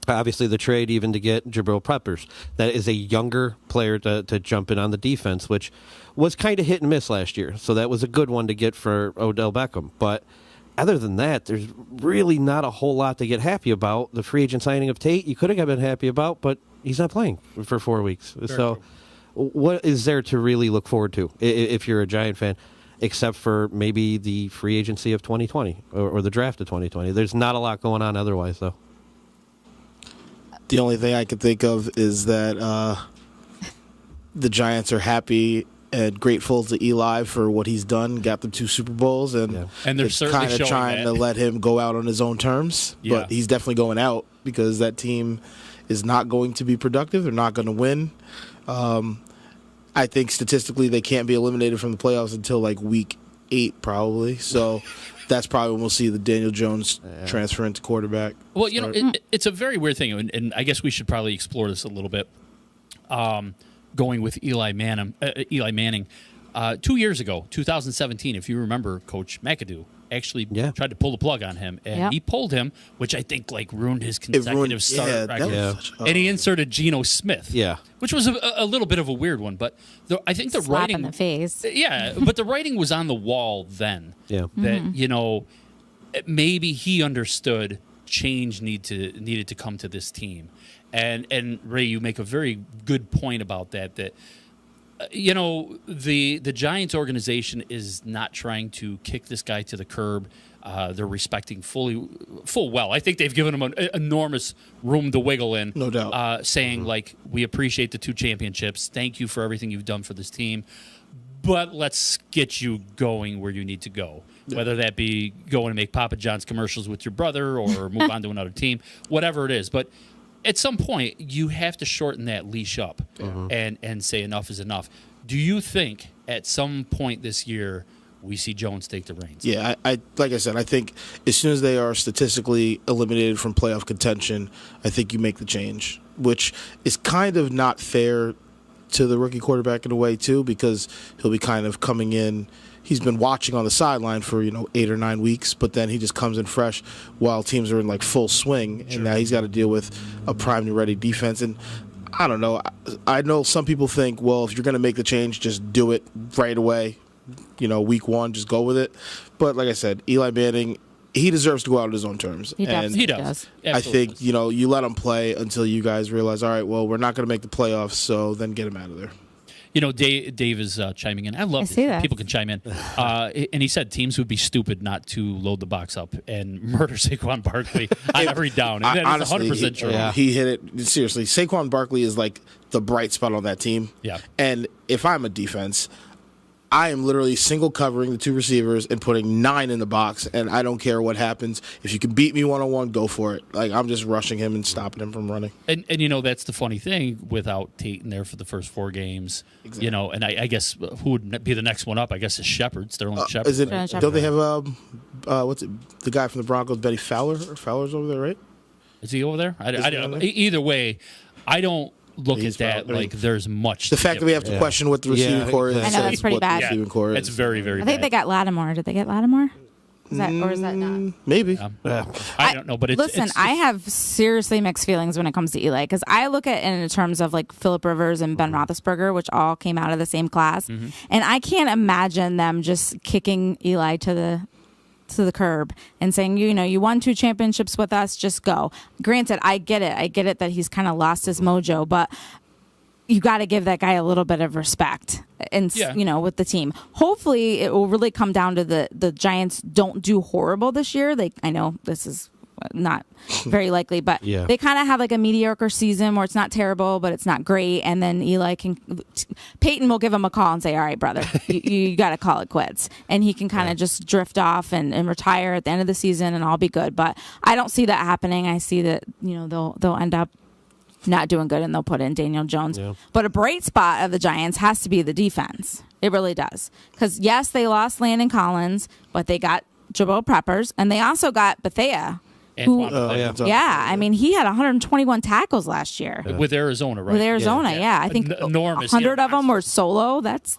Obviously, the trade even to get Jabril Peppers. That is a younger player to jump in on the defense, which was kind of hit and miss last year. So that was a good one to get for Odell Beckham. But other than that, there's really not a whole lot to get happy about. The free agent signing of Tate, you could have been happy about, but he's not playing for 4 weeks. Very so true. What is there to really look forward to if you're a Giant fan, except for maybe the free agency of 2020 or the draft of 2020? There's not a lot going on otherwise, though. The only thing I can think of is that the Giants are happy and grateful to Eli for what he's done, got them 2 Super Bowls, and And they're certainly kind of showing trying that. to let him go out on his own terms. Yeah. But he's definitely going out because that team is not going to be productive. They're not going to win. I think statistically they can't be eliminated from the playoffs until like week 8 probably. So that's probably when we'll see the Daniel Jones transfer into quarterback. Well, you know, it's a very weird thing, and I guess we should probably explore this a little bit. Going with Eli Manning, 2 years ago, 2017, if you remember, Coach McAdoo actually tried to pull the plug on him, and he pulled him, which I think like ruined his consecutive start record. And he inserted Geno Smith, which was a little bit of a weird one, but I think the Slap writing in the face. but the writing was on the wall then. That you know, maybe he understood change needed to come to this team. And Ray, you make a very good point about that. That you know, the Giants organization is not trying to kick this guy to the curb. They're respecting full well. I think they've given him an enormous room to wiggle in. No doubt. Saying like, we appreciate the 2 championships. Thank you for everything you've done for this team. But let's get you going where you need to go. Whether that be going to make Papa John's commercials with your brother or move on to another team, whatever it is. But at some point, you have to shorten that leash up and say enough is enough. Do you think at some point this year we see Jones take the reins. Yeah, I like I said, I think as soon as they are statistically eliminated from playoff contention, I think you make the change, which is kind of not fair to the rookie quarterback in a way too, because he'll be kind of coming in. He's been watching on the sideline for 8 or 9 weeks, but then he just comes in fresh while teams are in like full swing, and now he's got to deal with a primed and ready defense. And I don't know. I know some people think, well, if you're going to make the change, just do it right away. Week one, just go with it. But like I said, Eli Manning, he deserves to go out on his own terms. He He does. I think, you let him play until you guys realize, all right, well, we're not going to make the playoffs, so then get him out of there. Dave is chiming in. I love see that. people can chime in. And he said teams would be stupid not to load the box up and murder Saquon Barkley on every down. And that is Honestly, 100% true. He hit it. Seriously, Saquon Barkley is like the bright spot on that team. Yeah. And if I'm a defense, I am literally single covering the 2 receivers and putting 9 in the box, and I don't care what happens. If you can beat me one-on-one, go for it. Like, I'm just rushing him and stopping him from running. And that's the funny thing without Tate in there for the first 4 games. Exactly. And I guess who would be the next one up? I guess it's Shepard, Sterling Shepard. Is it? Sterling Shepard. Don't they have what's it? The guy from the Broncos, Benny Fowler. Fowler's over there, right? Is he over there? I he don't on know. there? Either way, I don't look He's at that probably- like there's much. The fact that we have to question what the receiving core is. I know, says that's pretty what the bad. receiving core is. It's very, very I think bad. they got Lattimore. Did they get Lattimore? Is that or is that not? Maybe. I don't know, but it's Listen, it's, I have seriously mixed feelings when it comes to Eli because I look at it in terms of like Phillip Rivers and Ben Roethlisberger, which all came out of the same class, and I can't imagine them just kicking Eli to the curb and saying, you won 2 championships with us, just go. Granted, I get it that he's kind of lost his mojo, but you got to give that guy a little bit of respect and with the team. Hopefully it will really come down to the Giants don't do horrible this year. I know this is not very likely, but they kind of have like a mediocre season where it's not terrible, but it's not great. And then Peyton will give him a call and say, all right, brother, you got to call it quits. And he can kind of just drift off and retire at the end of the season and all be good. But I don't see that happening. I see that, they'll end up not doing good and they'll put in Daniel Jones. Yeah. But a bright spot of the Giants has to be the defense. It really does. Because, yes, they lost Landon Collins, but they got Jabril Peppers, and they also got Bethea. I mean, he had 121 tackles last year with Arizona, right? With Arizona, I think enormous. 100 of them were solo. That's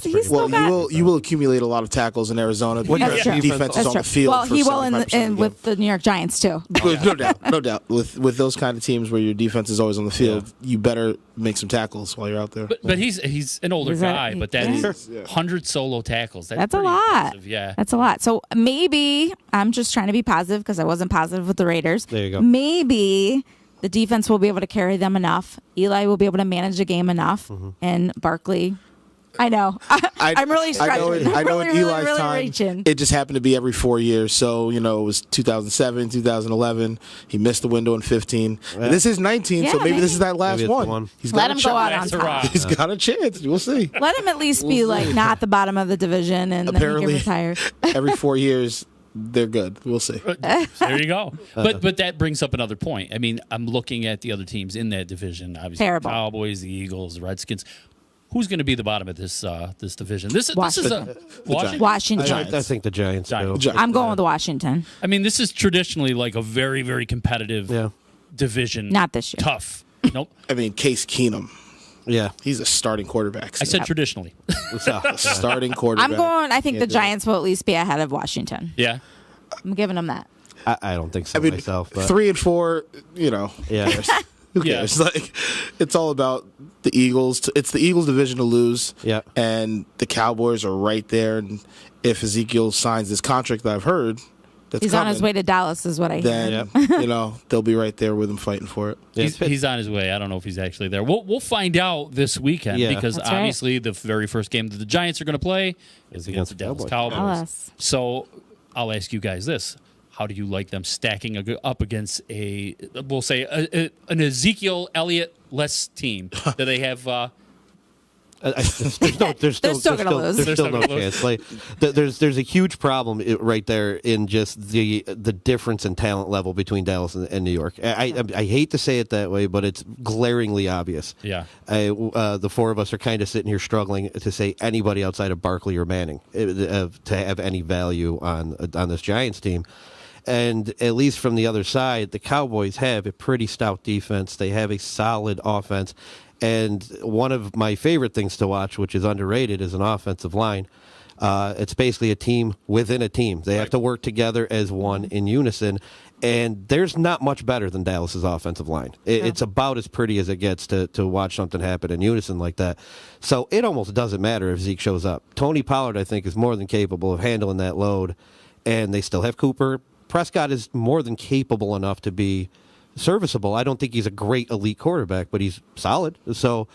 he's still got. You will accumulate a lot of tackles in Arizona. That's true. Defense is on the field. Well, he will in with the New York Giants too. No doubt. With those kind of teams where your defense is always on the field, you better make some tackles while you're out there. But he's an older guy, but that is 100 solo tackles. That's a lot. Impressive. Yeah, that's a lot. So maybe I'm just trying to be positive because I wasn't positive with the Raiders. There you go. Maybe the defense will be able to carry them enough. Eli will be able to manage the game enough, and Barkley. I know. I'm really stretching. I know in Eli's really time, reaching. it just happened to be every 4 years. So, it was 2007, 2011. He missed the window in 15. And this is 19, so maybe this is that last one. He's Let got him a go out chance. on top. He's got a chance. We'll see. Let him at least be like not the bottom of the division and Apparently, then he can retire. every 4 years, they're good. We'll see. There you go. But that brings up another point. I mean, I'm looking at the other teams in that division. Obviously, Terrible. The Cowboys, the Eagles, the Redskins. Who's going to be the bottom of this division? This is Washington. Washington. I think the Giants. Giants. I'm going with Washington. I mean, this is traditionally like a very, very competitive division. Not this year. Tough. Nope. I mean, Case Keenum. Yeah, he's a starting quarterback. I said traditionally. Starting quarterback. I think the Giants will at least be ahead of Washington. Yeah. I'm giving them that. I don't think so myself. But 3 and 4, yeah. Who cares? Like, it's all about the Eagles. It's the Eagles' division to lose. Yeah. And the Cowboys are right there. And if Ezekiel signs this contract that I've heard, he's on his way to Dallas, is what I hear. Then they'll be right there with him fighting for it. He's on his way. I don't know if he's actually there. We'll find out this weekend because That's obviously the very first game that the Giants are going to play is against the Dallas Cowboys. So I'll ask you guys this. How do you like them stacking up against we'll say, an Ezekiel Elliott-less team? Do they have There's still gonna lose. There's They're still still no gonna lose. chance. Like, there's a huge problem right there in just the difference in talent level between Dallas and New York. I hate to say it that way, but it's glaringly obvious. Yeah. The four of us are kind of sitting here struggling to say anybody outside of Barkley or Manning to have any value on this Giants team. And at least from the other side, the Cowboys have a pretty stout defense. They have a solid offense. And one of my favorite things to watch, which is underrated, is an offensive line. It's basically a team within a team. They have to work together as one in unison. And there's not much better than Dallas's offensive line. It's about as pretty as it gets to watch something happen in unison like that. So it almost doesn't matter if Zeke shows up. Tony Pollard, I think, is more than capable of handling that load. And they still have Cooper. Prescott is more than capable enough to be serviceable. I don't think he's a great elite quarterback, but he's solid. So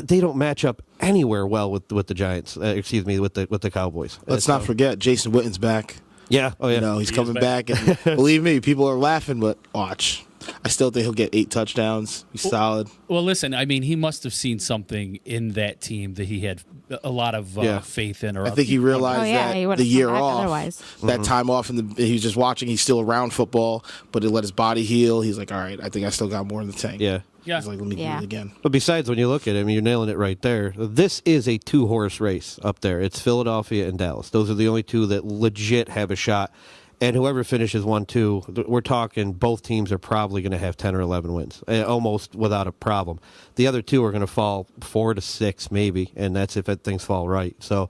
they don't match up anywhere well with the Giants. With the Cowboys. Let's not forget Jason Witten's back. Yeah. Oh yeah. You know, he's coming back, and believe me, people are laughing, but watch. I still think he'll get 8 touchdowns. He's solid. Well, listen, I mean, he must have seen something in that team that he had a lot of faith in. Or I think he realized he that would've the year come back off, otherwise. that time off, he was just watching. He's still around football, but it let his body heal. He's like, all right, I think I still got more in the tank. Yeah. Yeah. He's like, let me do it again. But besides, when you look at it, I mean, you're nailing it right there. This is a 2-horse race up there. It's Philadelphia and Dallas. Those are the only two that legit have a shot. And whoever finishes 1-2, we're talking both teams are probably going to have 10 or 11 wins, almost without a problem. The other two are going to fall 4 to 6 maybe, and that's if things fall right. So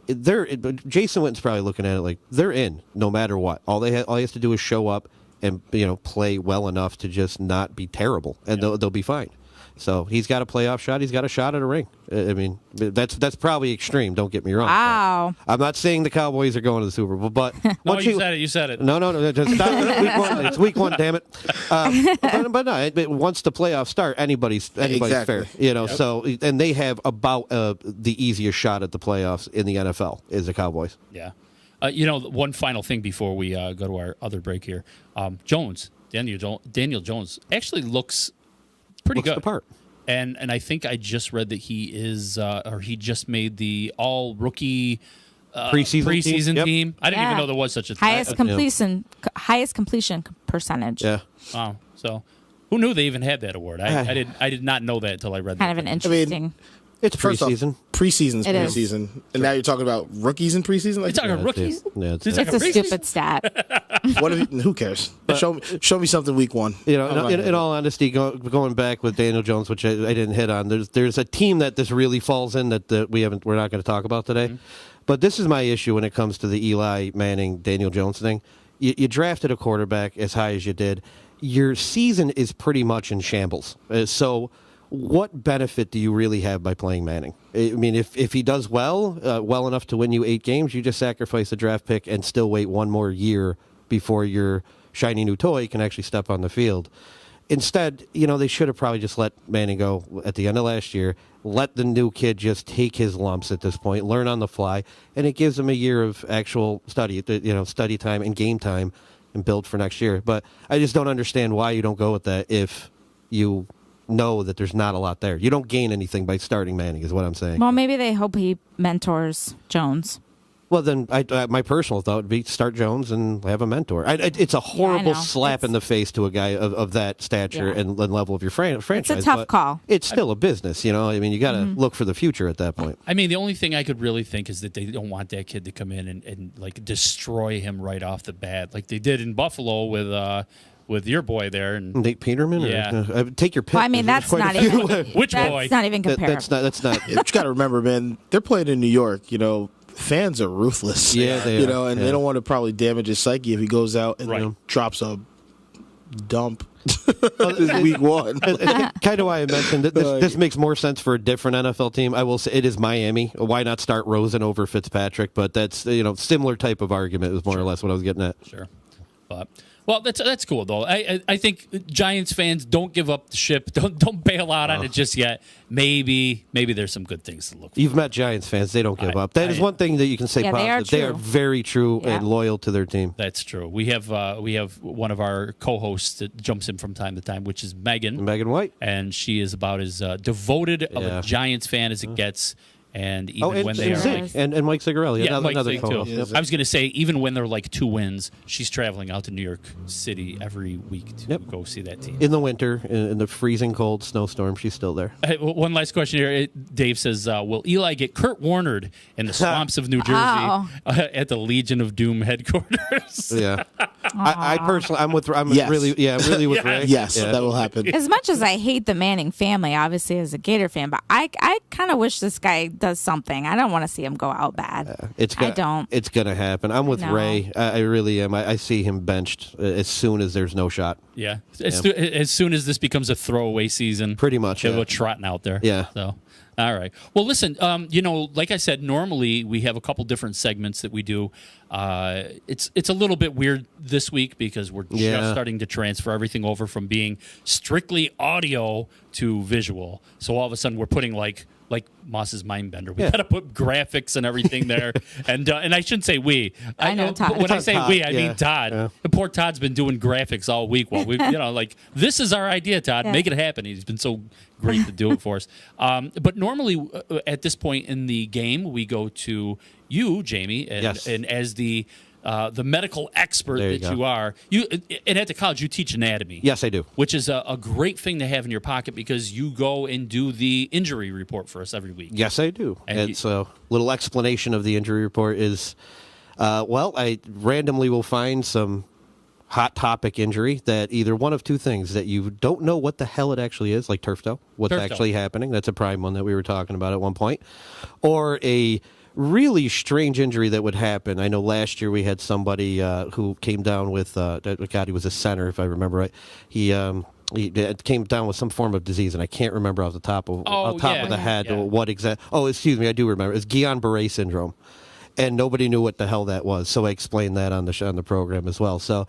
Jason Witten's probably looking at it like they're in no matter what. All he has to do is show up and play well enough to just not be terrible, and they'll be fine. So he's got a playoff shot. He's got a shot at a ring. I mean, that's probably extreme. Don't get me wrong. Wow. I'm not saying the Cowboys are going to the Super Bowl, but No, you said it. No. Just stop. It's week one. Damn it. But no. Once the playoffs start, anybody's Exactly. fair. So and they have about the easiest shot at the playoffs in the NFL is the Cowboys. Yeah. One final thing before we go to our other break here. Daniel Jones actually looks pretty good. The part. And I think I just read that he is, or he just made the all rookie preseason team. I didn't even know there was such a thing. Highest completion percentage. Yeah. Wow. So, who knew they even had that award? I did not know that until I read Kind that. of an interesting. It's First off, preseason. Preseason's It is. preseason. And now you're talking about rookies in preseason? You're talking rookies? Yeah, It's It's like a preseason? stupid stat. who cares? Show me something week one. In all honesty, going back with Daniel Jones, which I didn't hit on, there's a team that this really falls in that we're not going to talk about today. Mm-hmm. But this is my issue when it comes to the Eli Manning, Daniel Jones thing. You drafted a quarterback as high as you did. Your season is pretty much in shambles. So what benefit do you really have by playing Manning? I mean, if he does well enough to win you 8 games, you just sacrifice a draft pick and still wait one more year before your shiny new toy can actually step on the field. Instead, they should have probably just let Manning go at the end of last year, let the new kid just take his lumps at this point, learn on the fly, and it gives him a year of actual study time and game time and build for next year. But I just don't understand why you don't go with that if you know that there's not a lot there. You don't gain anything by starting Manning, is what I'm saying. Well, maybe they hope he mentors Jones. Well, then my personal thought would be start Jones and have a mentor. It's a horrible slap in the face to a guy of that stature and level of your franchise. It's a tough call. It's still a business, I mean, you got to look for the future at that point. I mean, the only thing I could really think is that they don't want that kid to come in and like destroy him right off the bat, like they did in Buffalo with your boy there. And Nate Peterman? Yeah. Take your pick. Well, I mean, that's not even. Which that's boy? not even comparable. That's not. But you got to remember, man, they're playing in New York. Fans are ruthless. Yeah, they are. And they don't want to probably damage his psyche if he goes out and drops a dump week one. Kind of why I mentioned that this makes more sense for a different NFL team. I will say it is Miami. Why not start Rosen over Fitzpatrick? But that's similar type of argument is more or less what I was getting at. Sure. But well, that's cool though. I think Giants fans don't give up the ship. Don't bail out on it just yet. Maybe there's some good things to look for. You've met Giants fans; they don't give up. That is one thing that you can say Yeah, positive. they are They are true. very true Yeah. and loyal to their team. That's true. We have one of our co-hosts that jumps in from time to time, which is Megan, Megan White. and she is about as devoted of Yeah. a Giants fan as it gets. And even And, when they and are Zig and Mike Zigarelli, Yeah, Mike another Zig, co-host. too. Yep. I was going to say, even when they're like 2 wins, she's traveling out to New York City every week to Yep. go see that team. In the winter, in the freezing cold snowstorm, she's still there. One last question here. Dave says, will Eli get Kurt Warnered in the swamps of New Jersey Oh. at the Legion of Doom headquarters? Yeah, I personally, I'm Yes. really with Ray. Yes, Yeah. that will happen. As much as I hate the Manning family, obviously as a Gator fan, but I kind of wish this guy does something. I don't want to see him go out bad. I don't. It's gonna happen. I'm with No. Ray. I really am. I see him benched as soon as there's no shot. Yeah. As soon as this becomes a throwaway season, Pretty much, they'll yeah. go trotting out there. Yeah. So, all right. Well, listen. Like I said, normally we have a couple different segments that we do. It's a little bit weird this week because we're just Yeah. starting to transfer everything over from being strictly audio to visual. So all of a sudden we're putting like Moss's Mindbender. We Yeah. got to put graphics and everything there, and I shouldn't say we. I know Todd. When I Todd, say we, I yeah. mean Todd. Yeah. The poor Todd's been doing graphics all week while we, this is our idea, Todd. Yeah. Make it happen. He's been so great to do it for us. But normally at this point in the game, we go to you, Jamie, and, Yes. and as the medical expert There you that go. you are, and at the college you teach anatomy. Yes, I do. Which is a great thing to have in your pocket because you go and do the injury report for us every week. Yes, I do. And And so, little explanation of the injury report is, I randomly will find some hot topic injury that either one of two things that you don't know what the hell it actually is, like turf toe, what's Turf toe. actually happening. That's a prime one that we were talking about at one point, or a really strange injury that would happen. I know last year we had somebody who came down with he was a center, if I remember right. He came down with some form of disease, and I can't remember off the top of the head yeah. what exact. Oh, excuse me, I do remember. It's Guillain-Barré syndrome, and nobody knew what the hell that was. So I explained that on the program as well. So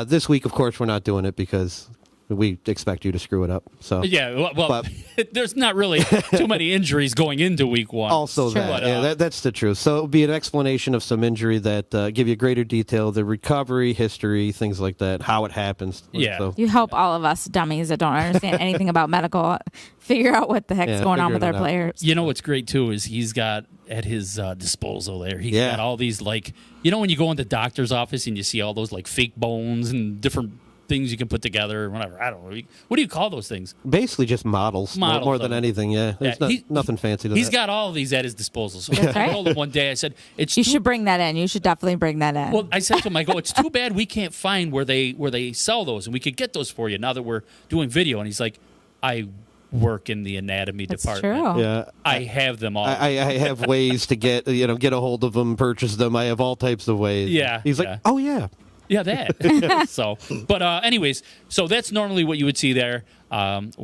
this week, of course, we're not doing it because we expect you to screw it up. So Yeah, well, there's not really too many injuries going into week one. also Sure. that, But, that's the truth. So it'll be an explanation of some injury that give you greater detail, the recovery history, things like that, how it happens. Yeah. So, You help all of us dummies that don't understand anything about medical figure out what the heck's Yeah, going on figure with it our out. players. You know what's great too is he's got at his disposal there. He's Yeah. got all these when you go into the doctor's office and you see all those fake bones and different things you can put together or whatever. I don't know. What do you call those things? basically just models, Models more of than them. anything. Yeah, Yeah, there's nothing fancy to He's that. got all of these at his disposal. So That's I right. told him one day, I said, it's You too should bring that in. You should definitely bring that in. Well, I said to him, I go, it's too bad we can't find where they sell those, and we could get those for you now that we're doing video. And he's like, I work in the anatomy That's department. true. Yeah. I have them all. I have ways to get a hold of them, purchase them. I have all types of ways. Yeah, He's like, yeah. oh yeah, Yeah, that. So, but anyways, so that's normally what you would see there. We're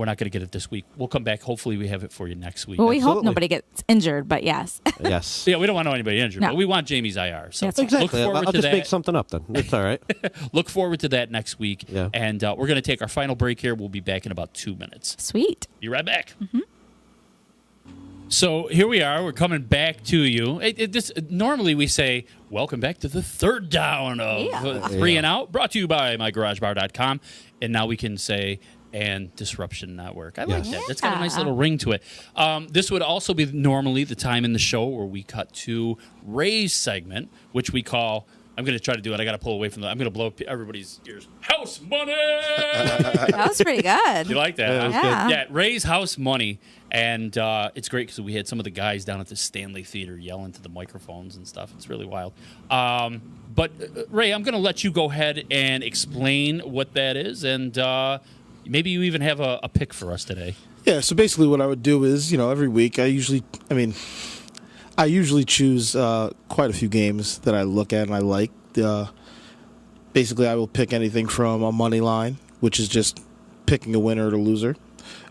not going to get it this week. We'll come back. Hopefully, we have it for you next week. well, we hope Absolutely. nobody gets injured, but yes. yes, Yeah, we don't want anybody injured, No. but we want Jamie's IR. So That's right. exactly. look forward I'll to just make that. something up then. It's all right. Look forward to that next week. Yeah. And we're going to take our final break here. We'll be back in about 2 minutes. Sweet. Be right back. So here we are. We're coming back to you. Normally we say, welcome back to the third down of Yeah. Three and Out, brought to you by mygaragebar.com. And now we can say, and Disruption Network. I like Yes. that. That's got a nice Yeah. little ring to it. This would also be normally the time in the show where we cut to Ray's segment, which we call... I'm going to try to do it. I got to pull away from I'm going to blow up everybody's ears. House money! That was pretty good. You like that? Yeah, huh? it was good. Yeah. Yeah, Ray's House Money. And it's great because we had some of the guys down at the Stanley Theater yelling to the microphones and stuff. It's really wild. But Ray, I'm going to let you go ahead and explain what that is. And maybe you even have a pick for us today. Yeah, so basically what I would do is, every week I usually choose quite a few games that I look at and I like. Basically, I will pick anything from a money line, which is just picking a winner or a loser,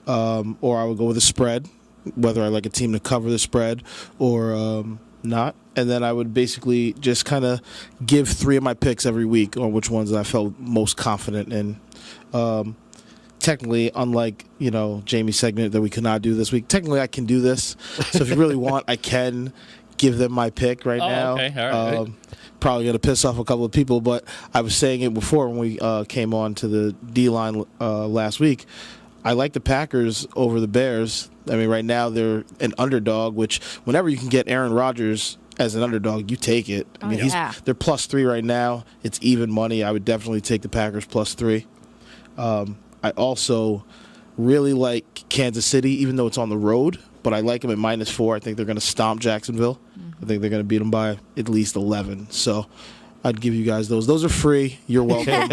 or I will go with a spread, whether I like a team to cover the spread or not. And then I would basically just kind of give 3 of my picks every week on which ones I felt most confident in. Technically, unlike, Jamie's segment that we could not do this week, technically I can do this. So if you really want, I can give them my pick right now. Okay. All right. Probably going to piss off a couple of people, but I was saying it before when we came on to the D-line last week. I like the Packers over the Bears. I mean, right now they're an underdog, which whenever you can get Aaron Rodgers as an underdog, you take it. I mean, yeah. they're +3 right now. It's even money. I would definitely take the Packers +3. I also really like Kansas City, even though it's on the road, but I like them at -4. I think they're going to stomp Jacksonville. I think they're going to beat them by at least 11. So I'd give you guys those. Those are free. You're welcome.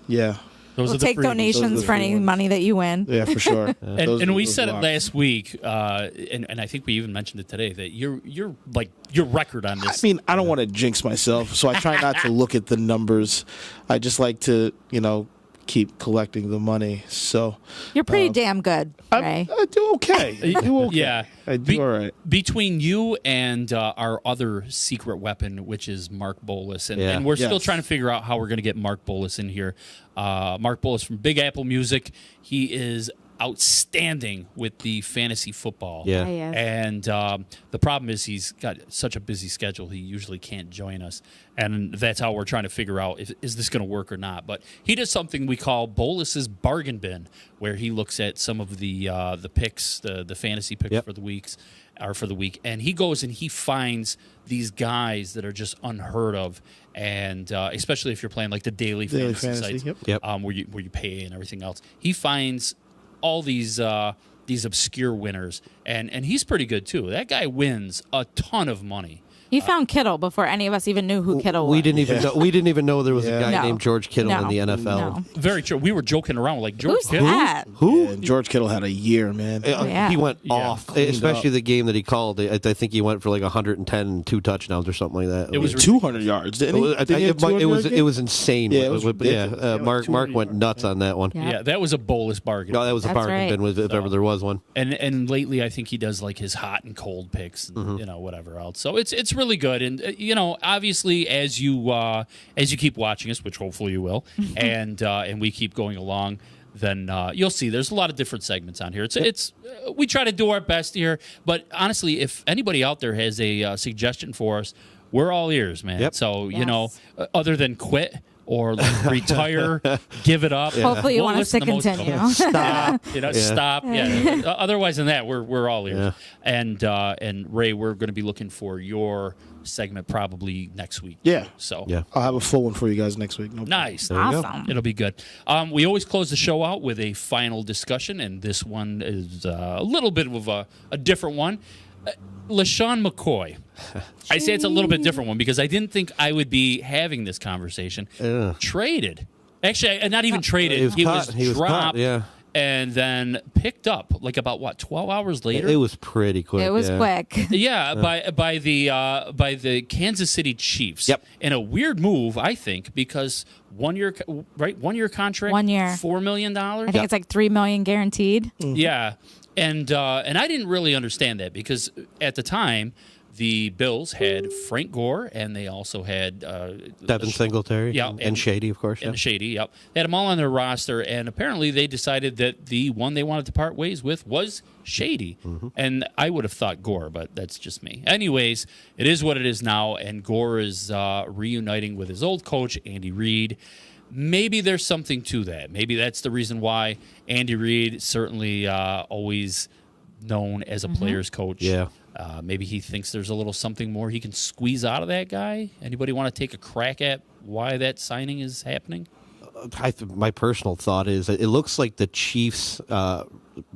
Yeah. Those We'll are the take free ones. donations Those are the for free any ones. money that you win. Yeah, for sure. And we said it last week, and I think we even mentioned it today that your record on I this. mean, I don't want to jinx myself, so I try not to look at the numbers. I just like to, keep collecting the money. So You're pretty damn good, Ray. I do okay. I do okay. Yeah. I do all right. Between you and our other secret weapon, which is Mark Bolas, and, Yeah. and we're still Yes. trying to figure out how we're going to get Mark Bolas in here. Mark Bolas from Big Apple Music. He is outstanding with the fantasy football. Yeah. He is. And the problem is he's got such a busy schedule, he usually can't join us. And that's how we're trying to figure out, is this going to work or not? But he does something we call Bolas's Bargain Bin, where he looks at some of the picks, the fantasy picks Yep. for the week, and he goes and he finds these guys that are just unheard of, and especially if you're playing like the daily fantasy sites, Yep. where you pay and everything else. He finds all these obscure winners, and he's pretty good too. That guy wins a ton of money. You found Kittle before any of us even knew who Kittle was. We didn't even know there was a Yeah. guy No. named George Kittle No. in the NFL. No. Very true. We were joking around like George Who's Kittle. that? Who? Yeah, George Kittle had a year, man. Yeah. He went Yeah. off, Cleaned especially up. the game that he called. I think he went for like 110 and 2 touchdowns or something like that. It was 200 yards, didn't he? It Didn't he have 200 was yards? it was insane. Yeah, it was ridiculous. Yeah, Mark 200 went yards. nuts on that one. Yeah. Yeah, that was a Bolas bargain. No, that was a That's bargain right. bin if ever there was one. And lately, I think he does like his hot and cold picks, and whatever else. So it's really good. And obviously, as you keep watching us, which hopefully you will, and we keep going along, then you'll see there's a lot of different segments on here. It's we try to do our best here, but honestly, if anybody out there has a suggestion for us, we're all ears, man. Yep. So Yes. other than quit or like retire, give it up. Hopefully you We'll want us listen to most of them. continue. Stop. Stop. Yeah. Otherwise than that, we're all ears. Yeah. And Ray, we're going to be looking for your segment probably next week. Yeah. So Yeah. I'll have a full one for you guys next week. No problem. nice. you go. Awesome. It'll be good. We always close the show out with a final discussion, and this one is a little bit of a different one. LaShawn McCoy. I say it's a little bit different one because I didn't think I would be having this conversation. Traded. Actually, not even traded. He was cut, dropped yeah. and then picked up like about 12 hours later. It was pretty quick. It was yeah. quick. Yeah, by the Kansas City Chiefs. Yep. In a weird move, I think, because 1 year contract, 1 year. $4 million. I think it's like $3 million guaranteed. Yeah, and I didn't really understand that because at the time the Bills had Frank Gore and they also had Devin Singletary. Yeah, and Shady, of course. and Yeah. Shady. Yep, they had them all on their roster, and apparently they decided that the one they wanted to part ways with was Shady. And I would have thought Gore, but that's just me. Anyways, it is what it is now, and Gore is reuniting with his old coach Andy Reid. Maybe there's something to that. Maybe that's the reason why Andy Reid, certainly always known as a player's coach. Yeah. Maybe he thinks there's a little something more he can squeeze out of that guy. Anybody want to take a crack at why that signing is happening? My personal thought is that it looks like the Chiefs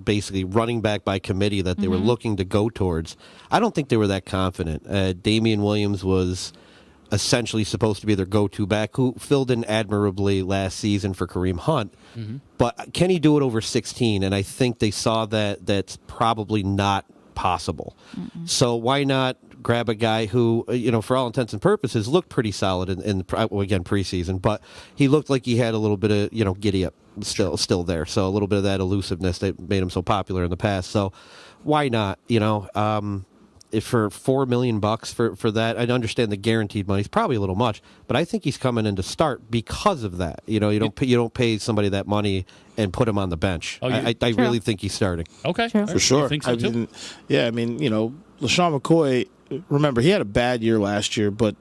basically running back by committee that they were looking to go towards. I don't think they were that confident. Damian Williams was essentially supposed to be their go-to back, who filled in admirably last season for Kareem Hunt. But can he do it over 16? And I think they saw that that's probably not possible. So why not grab a guy who, for all intents and purposes, looked pretty solid in preseason, but he looked like he had a little bit of, giddy up still there. So a little bit of that elusiveness that made him so popular in the past. So why not? if for $4 million for that, I understand the guaranteed money is probably a little much, but I think he's coming in to start because of that. You don't pay somebody that money and put him on the bench. Oh, I really think he's starting. Okay. True. All right. For sure. You think so I too? mean, yeah, I mean, LaShawn McCoy, remember, he had a bad year last year, but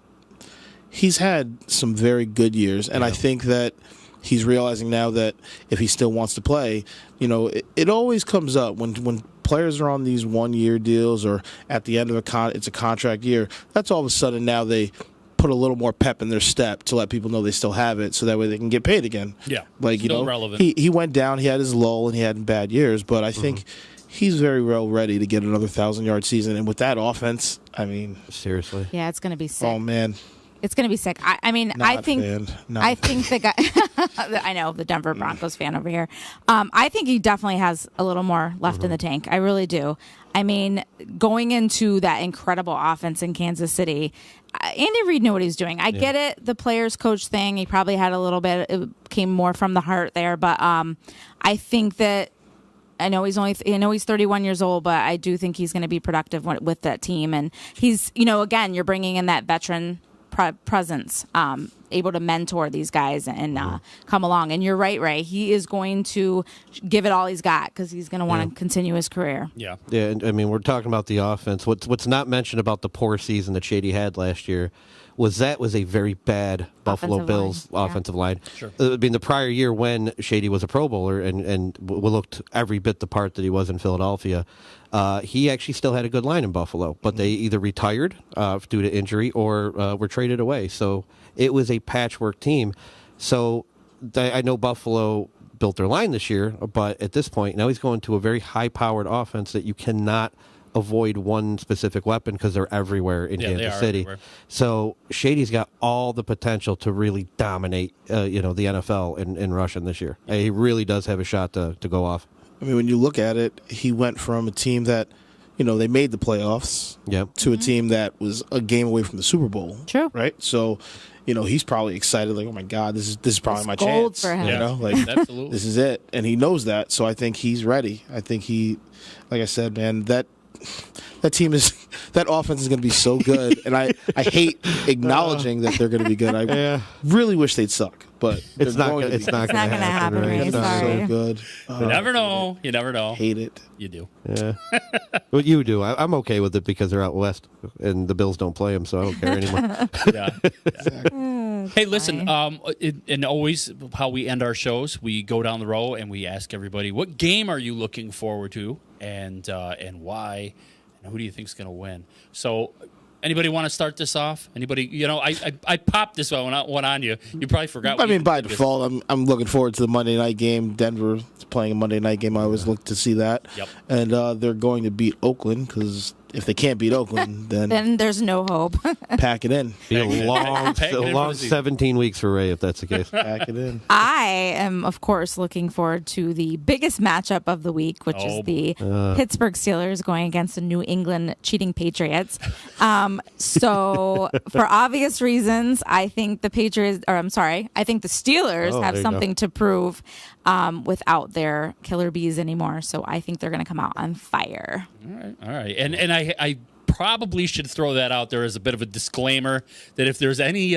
he's had some very good years. And I think that he's realizing now that if he still wants to play, it always comes up when players are on these 1-year deals or at the end of it's a contract year. That's all of a sudden now they put a little more pep in their step to let people know they still have it, so that way they can get paid again. Yeah, like still relevant. he went down. He had his lull and he had bad years, but I think he's very well ready to get another 1,000-yard season. And with that offense, I mean, Seriously. Yeah, it's going to be sick. oh man, It's going to be sick. I mean, Not I a think fan. Not I a think the guy. I know the Denver Broncos fan over here. I think he definitely has a little more left in the tank. I really do. I mean, going into that incredible offense in Kansas City, Andy Reid knew what he was doing. I get it, the players coach thing. He probably had a little bit. It came more from the heart there, but I think that. I know he's 31 years old, but I do think he's going to be productive with that team. And he's, again, you're bringing in that veteran presence, able to mentor these guys and come along. And you're right, Ray. He is going to give it all he's got because he's going to want to continue his career. Yeah. Yeah, and I mean, we're talking about the offense. What's not mentioned about the poor season that Shady had last year was a very bad Buffalo Offensive Bills line, yeah. offensive line. Sure. I mean, the prior year when Shady was a Pro Bowler and looked every bit the part that he was in Philadelphia, he actually still had a good line in Buffalo, but they either retired due to injury or were traded away. So it was a patchwork team. So I know Buffalo built their line this year, but at this point, now he's going to a very high-powered offense that you cannot avoid one specific weapon because they're everywhere in Yeah, they Kansas are City. everywhere. So Shady's got all the potential to really dominate, the NFL in rushing this year. He really does have a shot to go off. I mean, when you look at it, he went from a team that, they made the playoffs Yep. to a team that was a game away from the Super Bowl. True. Right? So, he's probably excited, like, oh my God, this is probably It's my gold chance. for him. Yeah. Like Absolutely. this is it. And he knows that. So I think he's ready. I think like I said, man, that offense is going to be so good. And I hate acknowledging that they're going to be good. I really wish they'd suck, but It's not going gonna to be. it's not not gonna gonna happen, right? Ray. It's not Sorry. gonna- So good. You never know. You never know. Hate it. You do. Yeah. What you do, I'm okay with it because they're out west and the Bills don't play them, so I don't care anymore. Yeah. Hey, listen. And always how we end our shows, we go down the row and we ask everybody, what game are you looking forward to, and why, and who do you think's going to win? So, anybody want to start this off? Anybody? I popped this one on you. You probably forgot. I what you mean, by think is- default, I'm looking forward to the Monday night game. Denver is playing a Monday night game. I always look to see that. Yep. And they're going to beat Oakland because if they can't beat Oakland, then Then there's no hope. pack it in. Be a long, Peg it in for long the season. 17 weeks for Ray if that's the case. Pack it in. I am, of course, looking forward to the biggest matchup of the week, which is the Pittsburgh Steelers going against the New England cheating Patriots. So, for obvious reasons, I think the Steelers Oh, have there you something to prove without their killer bees anymore. So, I think they're going to come out on fire. All right. And I probably should throw that out there as a bit of a disclaimer that if there's any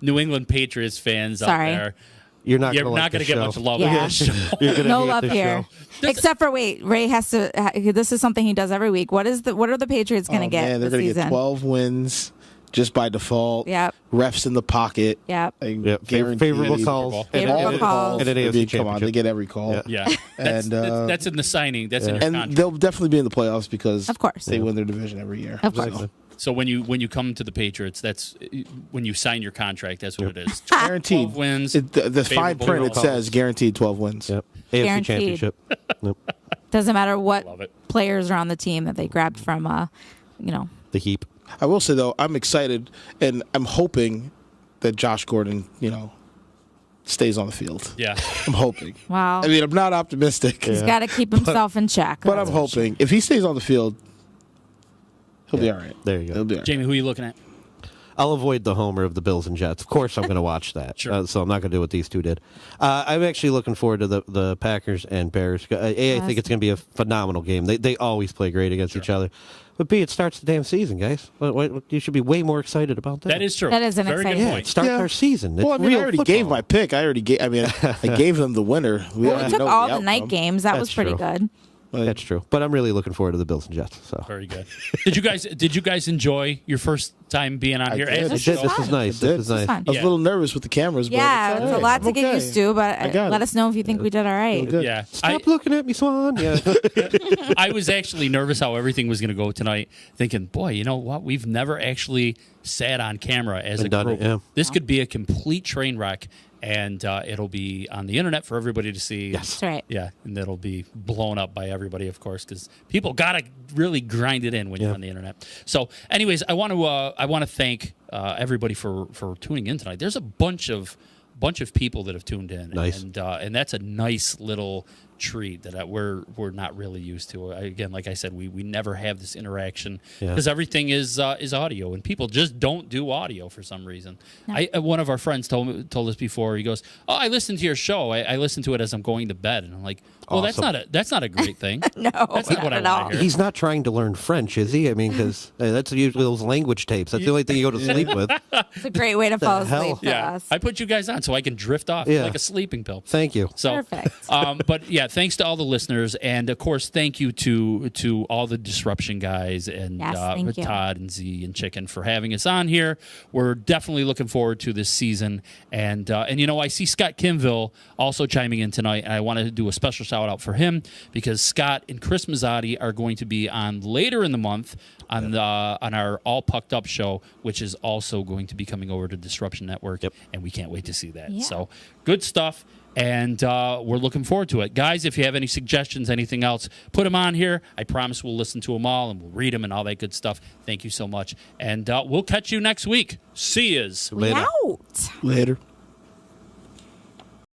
New England Patriots fans Sorry. out there, You're not you're going not going to get much love Yeah. on this show. You're gonna No hate love the here. show. Except for Ray has to. This is something he does every week. What are the Patriots going to get Man, they're this going to season? get 12 wins just by default. Yep. Refs in the pocket. Yep. Yep. Guaranteed. Favorable calls. Favorable All the calls. And an I AFC mean, come on, championship. they get every call. Yeah. Yeah. That's, And, that's in the signing. That's in your And contract. they'll definitely be in the playoffs because Of course. they win their division every year. Of course. So, So when you come to the Patriots, that's when you sign your contract. That's what it is. guaranteed 12 wins. The fine favorable print, it calls. says guaranteed 12 wins. Yep. AFC Guaranteed. championship. Yep. Doesn't matter Love what it. players are on the team that they grabbed from, The heap. I will say, though, I'm excited and I'm hoping that Josh Gordon, stays on the field. Yeah. I'm hoping. wow. I mean, I'm not optimistic, He's got to keep himself in check. but I'm That's for sure. hoping. If he stays on the field, he'll be all right. There you go. He'll be all right. Jamie, who are you looking at? I'll avoid the homer of the Bills and Jets. Of course, I'm going to watch that. Sure. So I'm not going to do what these two did. I'm actually looking forward to the Packers and Bears. I think it's going to be a phenomenal game. They always play great against each other. But B, it starts the damn season, guys. You should be way more excited about that. That is true. That is an Very exciting good Yeah, point. it starts our season. It's Well, I mean, real I already football. gave my pick. I gave them the winner. Well, we already took know all the the night outcome. games. That was That's pretty true. good. That's true. But I'm really looking forward to the Bills and Jets. So Very good. Did you guys enjoy your first time being on here? did. as a I show? did. This is nice. I did. This is nice. fun. I was Yeah. a little nervous with the cameras. Yeah, but it's a all lot right. to get Okay. used to, but I got let it. us know if you think we did all right. Good. Yeah. Stop looking at me, Swan. Yeah. I was actually nervous how everything was going to go tonight, thinking, boy, you know what? We've never actually sat on camera as a And done group. it, yeah. This could be a complete train wreck, and it'll be on the internet for everybody to see. That's right. Yeah, and it'll be blown up by everybody, of course, because people gotta really grind it in when you're on the internet. So, anyways, I want to thank everybody for tuning in tonight. There's a bunch of people that have tuned in, Nice. and that's a nice little treat that we're not really used to. Again, like I said, we never have this interaction Yeah. because everything is audio, and people just don't do audio for some reason. One of our friends told us before. He goes, "Oh, I listen to your show. I listen to it as I'm going to bed," and I'm like, "Well, Awesome. that's not a great thing. No, that's not what I not at all. want to hear." He's not trying to learn French, is he? I mean, because that's usually those language tapes. That's the only thing you go to sleep with. It's a great way to fall hell? asleep for Yeah, us. I put you guys on so I can drift off Yeah. like a sleeping pill. Thank you. So, Perfect. But yeah, thanks to all the listeners, and of course, thank you to all the disruption guys and Yes, thank you. Todd and Z and Chicken for having us on here. We're definitely looking forward to this season, and you know, I see Scott Kimville also chiming in tonight, and I want to do a special shout out for him because Scott and Chris Mazzotti are going to be on later in the month on our All Pucked Up show, which is also going to be coming over to Disruption Network, and we can't wait to see that. Yeah. So good stuff. And we're looking forward to it. Guys, if you have any suggestions, anything else, put them on here. I promise we'll listen to them all and we'll read them and all that good stuff. Thank you so much. And we'll catch you next week. See yous. We Later. out. Later.